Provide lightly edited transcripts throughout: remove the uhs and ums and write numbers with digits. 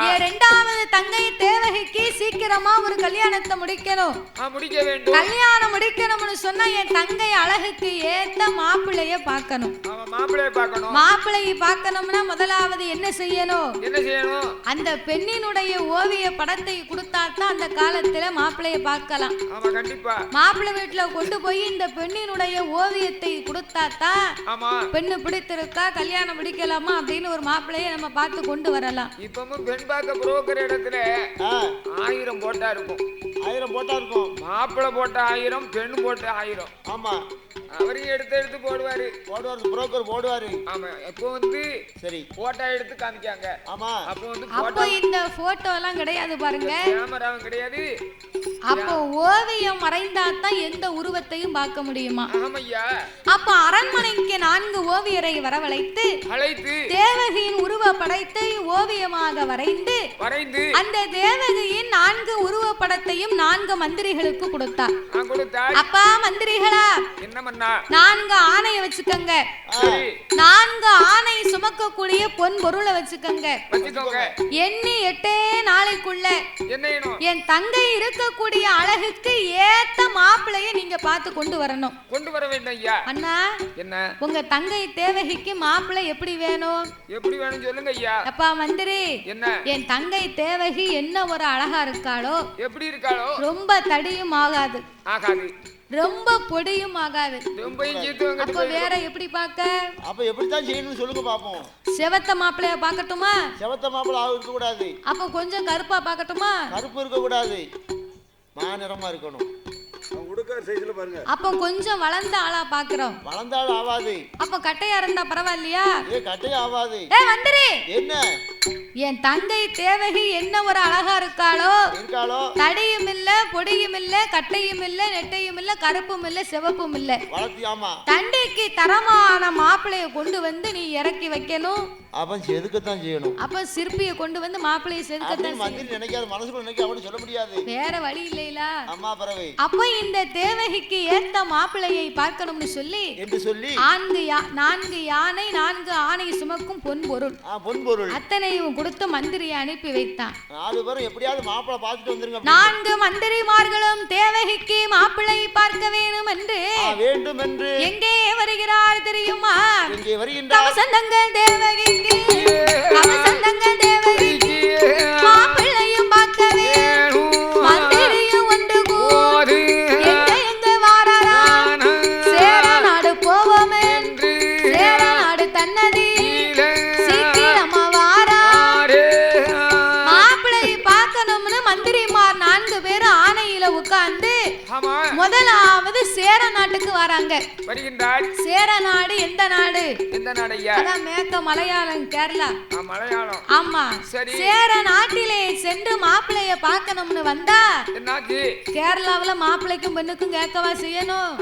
இரண்டாவது தங்கை தேவகிக்கு சீக்கிரமா ஒரு கல்யாணத்தை முடிக்கணும். முடிக்க வேண்டும். கல்யாணம் முடிக்கணும்னு சொன்னா என் தங்கை அழகுக்கு ஏத்த மாப்பிள்ளைய பார்க்கணும். மாப்பிள்ளையை பார்க்கணும்னா முதலாவது என்ன செய்யணும்? அந்த பெண்ணினுடைய ஓவிய படத்தை கொடுத்தாதான் அந்த காலத்துல மாப்பிள்ளைய பார்க்கலாம். மாப்பிள்ளை வீட்டுல கொண்டு போய் இந்த பெண்ணினுடைய ஓவியத்தை கொடுத்தாதான் பெண்ணு பிடித்திருக்கா கல்யாணம் முடிக்கலாமா அப்படின்னு ஒரு மாப்பிள்ளைய நம்ம பார்த்து கொண்டு வரலாம். இப்பவும் பெண் பார்க்க புரோக்கர் இடத்துல 1000 போட்டா இருக்கும். 1000 போட்டா இருக்கும். மாப்பிள்ளை போட்ட 1000, பெண் போட்ட 1000. ஆமா, அவரையும் எடுத்து போடுவாரு. புரோக்கர் போடுவாரு. ஆமா, இப்போ வந்து சரி போட்டோ எடுத்து காமிக்காங்க. ஆமா, அப்போ இந்த போட்டோ எல்லாம் கிடையாது பாருங்க, கேமராவும் கிடையாது. அப்போ ஓவியம் மறைந்தாதான் எந்த உருவத்தையும் பார்க்க முடியுமா? ஆமையா. அப்ப அரண்மனைக்கு 4 ஓவியரை வரவழைத்து தேவகியின் உருவ படத்தை ஓவியமாக வரைந்து அந்த தேவகியின் 4 உருவ படத்தையும் 4 மந்திரிகளுக்கு கொடுத்தார். அப்பா மந்திரிகளா, என்ன 4 ஆணைய வச்சுக்கங்க. 4 ஆணை சுமக்கக்கூடிய பொன் பொருளை வச்சுக்கங்க. எண்ணி 8 நாளைக்குள்ள என் தங்கை இருக்கக்கூடிய அழகுக்கு ஏத்த மாப்பிளைய நீங்க பார்த்து கொண்டு வரணும். கொண்டு வர வேண்டும் ஐயா. அண்ணா, என்ன உங்க தங்கை தேவகிக்கு மாப்பிளை எப்படி வேணும்? எப்படி வேணும் சொல்லுங்க ஐயா. அப்பா மந்திரி, என்ன என் தங்கை தேவகி என்ன ஒரு அழகா இருக்காளோ, எப்படி இருக்காளோ, ரொம்ப தடியும் ஆகாது, ரொம்ப பொடியும் ஆகாது. அப்ப வேற எப்படி பார்க்க? அப்ப எப்படி தான் செய்யணும்னு சொல்லுங்க பாப்போம். செவத்த மாப்பிளைய பார்க்கட்டுமா? செவத்த மாப்பிளை இருக்க கூடாது. அப்ப கொஞ்சம் கருப்பா பார்க்கட்டுமா? கருப்பு இருக்க கூடாது, மாநிறமா இருக்கணும். அப்ப கொஞ்சம் வளர்ந்த ஆளா பாக்குறோம். வளர்ந்த ஆள் ஆவாது. அப்ப கட்டையா இருந்தா பரவாயில்லையா? கட்டையா ஆவாது. மந்திரி, என்ன என் தங்கை தேவகி என்ன ஒரு அழகா இருக்காளோ, தடியும் இல்ல, பொடியும் இல்ல, கட்டையும் இல்ல, நெட்டையும் இல்ல, கருப்பும் இல்ல, சிவப்பும் இல்ல. தண்டைக்கு தரமான மாப்பிளைய கொண்டு வந்து நீ இறக்கி வைக்கணும். அப்ப செதுக்கத்தான் செய்யணும். அப்ப சிற்பிய கொண்டு வந்து மாப்பிளைய செதுக்கத்தான் மந்திரி நினைக்காத, மனசுக்குள்ள நினைக்க அவனு சொல்ல முடியாது. வேற வழி இல்லையா? அம்மா பரவை. அப்ப இந்த தேவகிக்கு ஏத்த மாப்பிளையை பார்க்கணும்னு சொல்லி 4 யானை 4 ஆணை சுமக்கும் பொன் பொருள் அத்தனையும் கொடுத்து மந்திரியை அனுப்பி வைத்தான். 4 பேரும் எப்படியாவது மாப்பிளை பார்த்துட்டு வந்துருங்க. 4 மந்திரிமார்களும் தேவகிக்கு மாப்பிளை பார்க்க வேண்டும் என்று எங்கே வருகிறார் தெரியுமா? எங்கே வருகின்றார்? கவசந்தங்கள் தேவகிக்கு, கவசந்தங்கள் தேவகிக்கு மாப்பிளையும் பார்க்கவே மந்திரியும் ஒன்று கூடி எங்க வாராரா? சேர நாடு போவோமே, சேர நாடு தன்னதி சீக்கிரமா வாரா. மாப்பிளை பார்க்கணும்னு மந்திரிமார் 4 பேர் ஆணையில உட்கார்ந்து முதலாவது சேர நாட்டுக்கு வராங்க. சேர நாடு எந்த நாடு? அதான் மேற்க மலையாளம், கேரளா. ஆமா, சேர நாட்டிலே சென்று மாப்பிளைய பார்க்கணும்னு வந்தா கேரளாவுல மாப்பிளைக்கும் பெண்ணுக்கும் கேட்கவா செய்யணும்?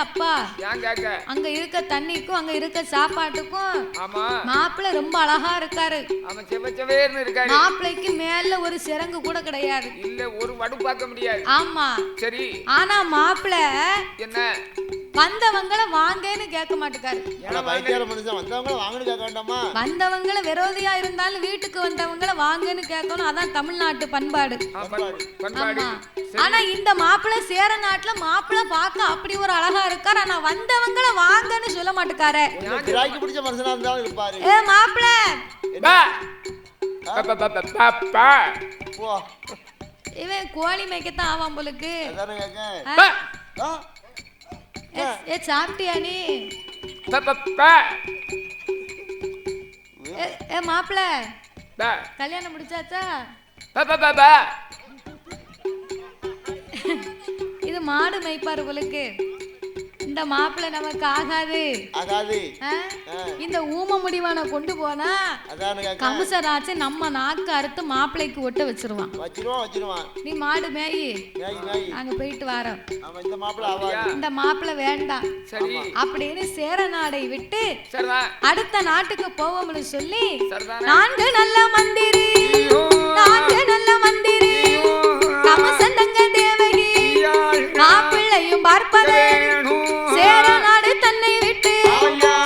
அப்பா, அங்க இருக்க தண்ணிக்கும் அங்க இருக்க சாப்பாட்டுக்கும் மாப்பிள்ளை ரொம்ப அழகா இருக்காரு. மாப்பிளைக்கு மேல ஒரு சிறங்கு கூட கிடையாது. ஆமா, சரி. ஆனா மாப்பிள்ள என்ன வந்தவங்கள வாங்கன்னு கேட்க மாட்டேக்காரு. வந்தவங்கள விரோதியா இருந்தாலும் வீட்டுக்கு வந்தவங்கள வாங்கன்னு கேட்கணும். அதான் தமிழ்நாட்டு பண்பாடு. ஆமா. ஆனா இந்த மாப்பிள்ள சேர நாட்டுல மாப்பிள்ள பார்க்க அப்படி ஒரு அழகா இருக்காரு. ஆனா வந்தவங்கள வாங்கன்னு சொல்ல மாட்டேக்காரு. மாப்பிள்ள இவன் கோழி மேய்க்கத்தான் ஆவான் போலுக்கு. சாப்பிட்டியா நீ? மாப்பிள்ள கல்யாணம் முடிச்சாச்சா? இது மாடு மேய்ப்பாரு போலுக்கு. இந்த மாப்பிள்ளை நமக்கு ஆகாது. இந்த ஊம முடிவான கொண்டு போனா கம்சராச்சு நம்ம நாக்கு அறுத்து மாப்பிள்ளைக்கு ஒட்ட வச்சிருவான். நீ மாடு மேயி, அங்க போயிட்டு வரோம். இந்த மாப்பிள்ளை வேண்டாம் அப்படின்னு சேர நாடை விட்டு அடுத்த நாட்டுக்கு போவோம்னு சொல்லி 4 நல்ல மந்திரி, 4 நல்ல மந்திரி கமசந்தங்க தேவகி மாப்பிள்ளையும் பார்ப்பதே சேர நாடு தன்னை விட்டு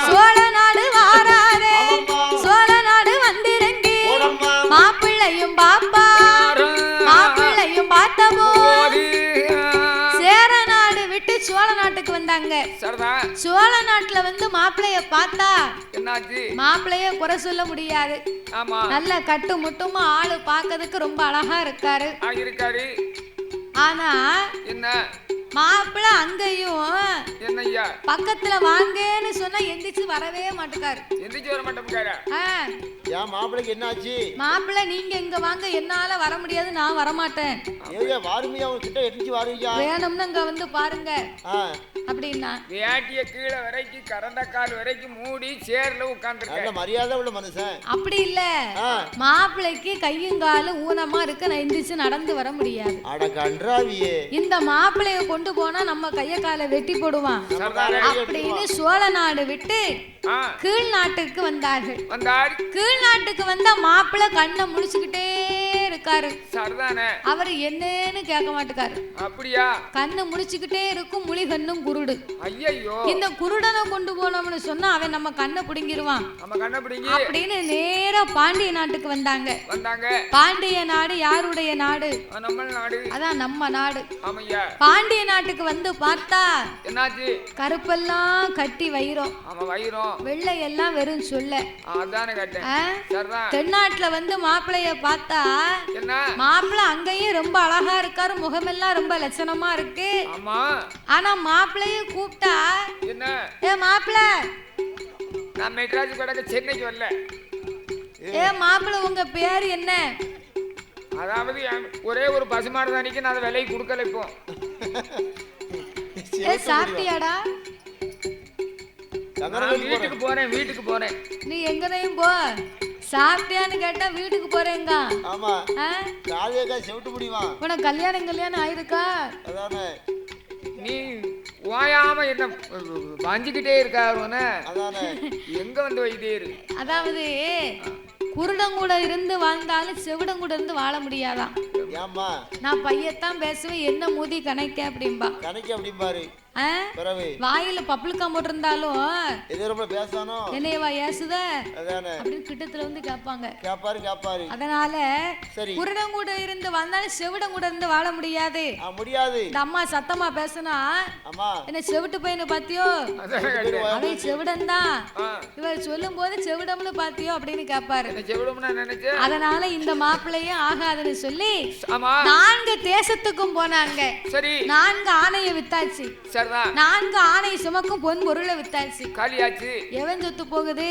சோழ நாடு வாராரே, சோழ நாடு வந்திறங்கி மாப்பிள்ளை சரிதான். சோழ நாட்டுல வந்து மாப்பிளைய பார்த்தா என்னாச்சு? மாப்பிளைய குறை சொல்ல முடியாது. ஆமா, நல்ல கட்டு முட்டுமா ஆளு பாக்கிறதுக்கு ரொம்ப அழகா இருக்காரு. இருக்காரு. ஆனா என்ன மாப்பிள்ள அங்கேயும் என்னய்யா பக்கத்துல வாங்கன்னு சொன்னா எந்திரிச்சு வரவே மாட்டுக்காரு. எந்திரிச்சு வர மாட்டேங்காரா? ஏன் மாப்பிளைக்கு என்ன ஆச்சு? மாப்பிள்ள நீங்க இங்க வாங்க, என்னால வர முடியாது, நான் வரமாட்டேன். ஏய்யா வாருமையா, அவங்க கிட்ட எட்டிச்சு வாருமையா, வேணும்னு இங்க வந்து பாருங்க அப்படின்னா வேட்டிய கீழே வரைக்கும் கரண்ட கால் வரைக்கும் மூடி சேர்ல உட்கார்ந்துருக்க மரியாதை உள்ள மனுஷன். அப்படி இல்ல, மாப்பிள்ளைக்கு கையும் காலும் ஊனமா இருக்கு, நான் எந்திரிச்சு நடந்து வர முடியாது. அட கன்றாவியே, இந்த மாப்பிள்ளைய கொண்டு போனா நம்ம கைய காலை வெட்டி போடுவான் அப்படின்னு சோழ நாடு விட்டு கீழ் நாட்டுக்கு வந்தார்கள். கீழ் நாட்டுக்கு வந்தா மாப்பிள்ளை கண்ணை முழிச்சுக்கிட்டே இருக்காரு. அவரு என்னன்னு கேட்க மாட்டுக்காரு. அப்படியா? கண்ணு முழிச்சுக்கிட்டே இருக்கும், முழி கண்ணும் குருடு. ஐயோ, இந்த குருடனை கொண்டு போனோம்னு சொன்னா அவன் நம்ம கண்ணை பிடுங்கிடுவான் அப்படின்னு நேரா பாண்டிய நாட்டுக்கு வந்தாங்க. பாண்டிய நாடு யாருடைய நாடு? அதான் நம்ம நாடு. பாண்டிய நாட்டுக்கு வந்து பார்த்தா என்னாச்சு? கருப்பெல்லாம் கட்டி வைரம், வெள்ளை எல்லாம் வெறும் சொல்ல. தென்னாட்டுல வந்து மாப்பிளைய பார்த்தா மாப்பிள்ள அங்கேயும் ரொம்ப அழகா இருக்காரு, முகமெல்லாம் ரொம்ப லட்சணமா இருக்கு. ஆனா மாப்பிளைய கூப்பிட்டா ஏ மாப்பிள்ள, நான் மெட்ராஸ் படக்கு சென்னைக்கு வரல. ஏ மாப்பிள்ள உங்க பேர் என்ன? அதாவது ஒரே ஒரு பசுமாடு தானிக்கு நான் விலை கொடுக்கல. இப்போ சாப்பிட்டியாடா? வீட்டுக்கு போறேன். நீ எங்கனையும் போ, சாப்பிட்டியான்னு கேட்டா வீட்டுக்கு போறேங்க. ஆமா, காலையில செவிட்டு முடியுமா? உனக்கு கல்யாணம் ஆயிருக்கா? அதானே, நீ ஓயாம என்ன வாஞ்சிக்கிட்டே இருக்காருன்னு எங்க வந்து வைத்தியரு? அதாவது குருடங்கூட இருந்து வாழ்ந்தாலும் செவிடங்கூட இருந்து வாழ முடியாதான். நான் பையத்தான் பேசுவேன், என்ன மூதி கணக்க அப்படின்பா. வாயில பப்ளிக்கா போட்டிருந்தாலும் என்னையவா ஏசுத அப்படின்னு கிட்டத்துல வந்து கேட்பாங்க. அதனால குருடம் கூட இருந்து வந்தாலும் செவிடம் கூட இருந்து வாழ முடியாது. இந்த அம்மா சத்தமா பேசினா என்ன செவிட்டு பையனு பாத்தியோ, அவன் செவிடன் தான், இவர் சொல்லும் போது செவிடம்னு பாத்தியோ அப்படின்னு கேட்பாரு. அதனால இந்த மாப்பிள்ளையும் ஆகாதுன்னு சொல்லி 4 தேசத்துக்கும் போனாங்க. 4 ஆணைய வித்தாச்சு. 4 ஆணை சுமக்கும் பொன் பொருளை வித்தாச்சு. காலியாச்சு. எவன் சொத்து போகுது?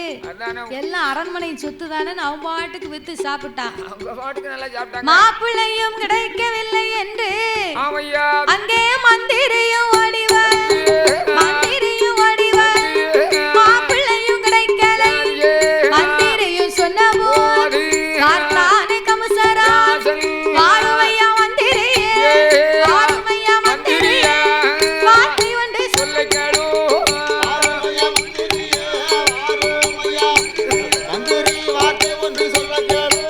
எல்லாம் அரண்மனை சொத்து தானே, அவன் பாட்டுக்கு வித்து சாப்பிட்டான். மாப்பிள்ளையும் கிடைக்கவில்லை என்று அங்கே மந்திரியும் ஓடிவார், மந்திரியும் ஓடிவார். மாப்பிள்ளையும் கிடைக்கலை, மந்திரியும் சொன்ன போது காத்தானே கமுசராஜன் வாருமையா மந்திரியே, வாருமையா மந்திரியே, வார்த்தை ஒன்று சொல்ல கேளோ, மந்திரி வார்த்தை ஒன்று சொல்ல கேளோ.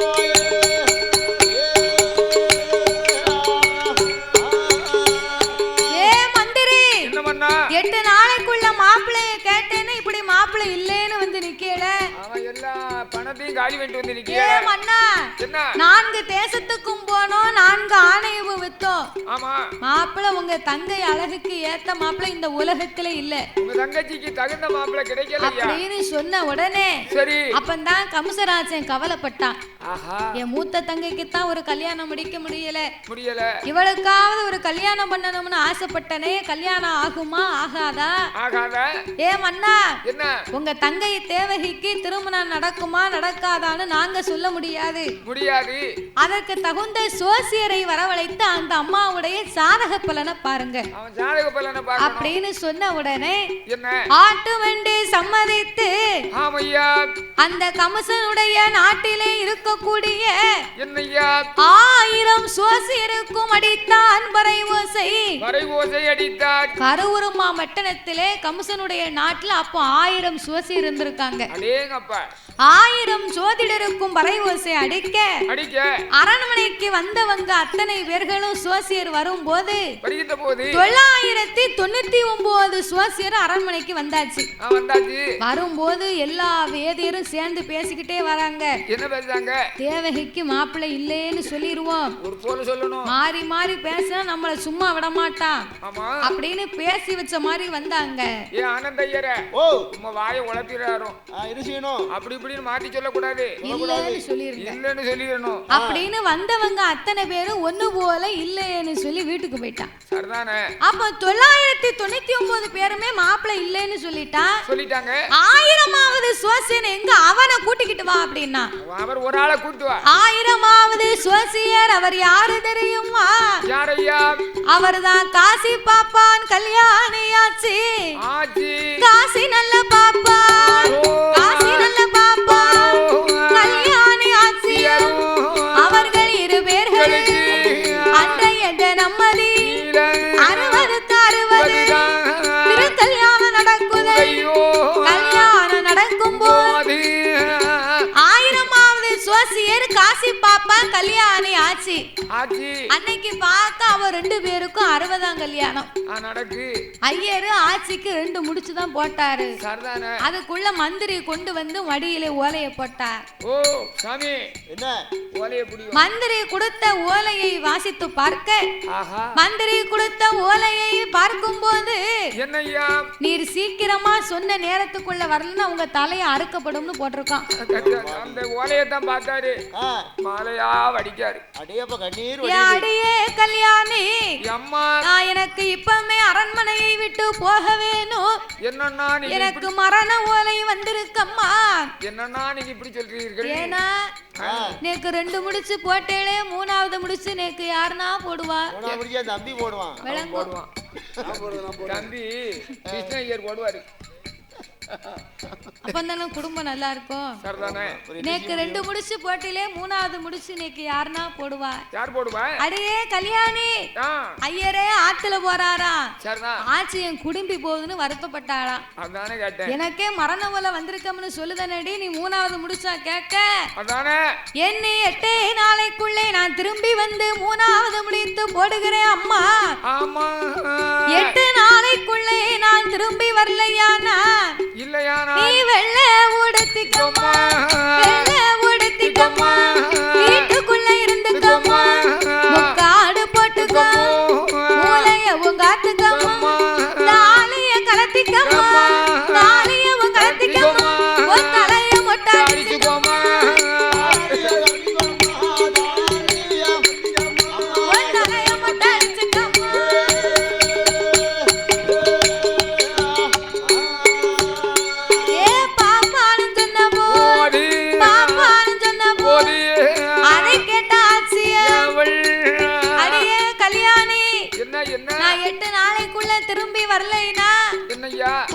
ஏ மந்திரி, 8 நாளைக்குள்ள மாப்பிள்ளைய கேட்டேன்னு இப்படி மாப்பிள்ளை இல்லேன்னு வந்து நிக்கல. அவன் எல்லா பணத்தையும் காலி பண்ணிட்டு வந்து நிக்கல. ஏ மன்னா, 4 தேசத்துக்கும் போனோம், 4 ஆணையவும் வித்தோம். ஆமா, மாப்பிள்ளை உங்க தங்கை அழகுக்கு ஏத்த மாப்பிள்ளை இந்த உலகத்துல இல்ல, உங்க தங்கச்சிக்கு தகுந்த மாப்பிள்ளை கிடைக்கல அப்படின்னு சொன்ன உடனே சரி அப்பந்தான் கமுசராஜன் கவலைப்பட்டான். ஆஹா, என் மூத்த தங்கைக்கு தான் ஒரு கல்யாணம் முடிக்க முடியல, இவளுக்காவது ஒரு கல்யாணம் பண்ணணும்னு ஆசைப்பட்டனே, கல்யாணம் ஆகுமா ஆகாதா? ஆகாதா. ஏ மன்னா, என்ன உங்க தங்கை தேவகிக்கு திருமணம் நடக்குமா நடக்காதான்னு நாங்க சொல்ல முடியாது. அதற்கு தகுந்த சோசியரை வரவழைத்து அந்த அம்மாவுடைய சாதக பலனை பாருங்க அப்படின்னு சொன்ன உடனே ஆட்டு வண்டி சம்மதித்து அந்த கமசனுடைய நாட்டிலே இருக்கக்கூடிய 1000 சோசியருக்கும் அடித்தான் வரை ஓசை அடித்தார். கருவுருமா மட்டணத்திலே கமசனுடைய நாட்டுல அப்போ 1000 சோசியர் இருந்திருக்காங்க. 1000 ஜோதிடருக்கும் வரை ஓசை அடிக்க அரண்மனைக்கு வந்தவங்க அத்தனை பேர்களும் சோசியர் வரும்போது 999 சோசியர் அரண்மனைக்கு வந்தாச்சு. வரும்போது எல்லா வேதியரும் சேர்ந்து பேசிக்கிட்டே வராங்க. என்ன பேசுறாங்க? தேவகிக்கு மாப்பிள்ளை இல்லேன்னு சொல்லிடுவோம், ஒரு போல சொல்லணும். மாறி மாறி பேசினா நம்மள சும்மா விட மாட்டான் அப்படின்னு பேசி வச்ச மாதிரி வந்தாங்க. ஏ ஆனந்த ஐயரே, ஓ உங்க வாயை உளப்பிடுறாரோ அப்படி இப்படின்னு மாத்தி சொல்லக்கூடாது, இல்லன்னு சொல்லிடணும் அப்படின்னு வந்தவங்க அத்தனை பேரும் ஒண்ணு போல இல்லைன்னு சொல்லி வீட்டுக்கு போயிட்டான். சரிதானே? அப்ப 999 பேருமே மாப்பிள்ளை இல்லைன்னு சொல்லிட்டாங்க. 1000வது சுவாசியன் எங்க அவனை கூட்டிக்கிட்டு வா அப்படின்னா அவர் ஒரு ஆளை கூட்டு வா. 1000வது சுவாசியர் அவர் யாரு தெரியுமா? யாரையா? அவர்தான் காசி பாப்பான் கல்யாணியாச்சி. காசி நல்ல பாப்பா, காசி நல்ல பாப்பா கல்யாணி ஆச்சி. அவர்கள் 2 பேர்கள் அன்றைய நம்மதி 60 திருக்கல்யாணம் நடக்குது. கல்யாணம் நடக்கும் போது 1000வது சுவாசியர் காசி பாப்பா கல்யாணி ஆச்சி. அன்னைக்கு பார்த்தா அவ 2 பேருக்கும் 60ஆம் கல்யாணம் நடக்கு. ஐயரு ஆச்சிக்கு 2 முடிச்சுதான் போட்டாரு. அதுக்குள்ள மந்திரி கொண்டு வந்து மடியிலே ஓலையை போட்டார். ஓ சாமி, என்ன ஓலையை புடியும்? மந்திரி கொடுத்த ஓலையை வாசித்து பார்க்க, மந்திரி கொடுத்த ஓலையை பார்க்கும் போது, என்னய்யா நீர் சீக்கிரமா சொன்ன நேரத்துக்குள்ள வரலன்னா உங்க தலையை அறுக்கப்படும்னு போட்டிருக்கான். அந்த ஓலையை தான் பார்த்தாரு, மாலையா வடிக்காரு. அடியே கல்யாணி, நான் எனக்கு இப்பமே அரண்மனையை விட்டு போக வேணும். என்னன்னா எனக்கு மரண ஓலை வந்திருக்கம்மா. என்னன்னா நீங்க இப்படி சொல்றீர்கள்? ஏன்னா நேக்கு 2 முடிச்சு போட்டேளே, 3வது முடிச்சு நேக்கு யாருன்னா போடுவா? தம்பி போடுவான். தம்பி கிருஷ்ணய்யர் போடுவாரு. அப்பந்தானே குடும்பம் நல்லா இருக்கும். நேக்கு 2 முடிச்சு போட்டிலே 3வது முடிச்சு நேக்கு யாருன்னா போடுவா? யார் போடுவா? அடியே கல்யாணி, ஐயரே ஆத்துல போறாரா, ஆச்சி என் குடும்பி போகுதுன்னு வருத்தப்பட்டாராம். அதானே கேட்டேன். எனக்கே மரண ஓலை வந்திருக்கம்னு சொல்லுதனடி, நீ 3வது முடிச்சா கேட்க. அதானே என்ன 8 நாளைக்குள்ளே நான் திரும்பி வந்து 3வது முடித்து போடுகிறேன் அம்மா. ஆமா, 8 நாளைக்குள்ளே நான் திரும்பி வரலையானா இல்லையானா நீ வெள்ள உடுத்திக்கம்மா, வெள்ள உடுத்திக்கம்மா, வீட்டுக்குள்ள இருந்துக்கம்மா, முக்காடு போட்டுக்கோ, மூளையவும் காத்துக்கம்மா, தாலிய கலத்திக்கம்மா, தாலியவும் கலத்திக்கம்மா, உன் தலைய மொட்டை அடிச்சுக்கம்மா, உன் தலைய மொட்டை அடிச்சுக்கம்மா. அதை கேட்ட அடியே கல்யாணி, நான் 8 நாளைக்குள்ள திரும்பி வரலைனா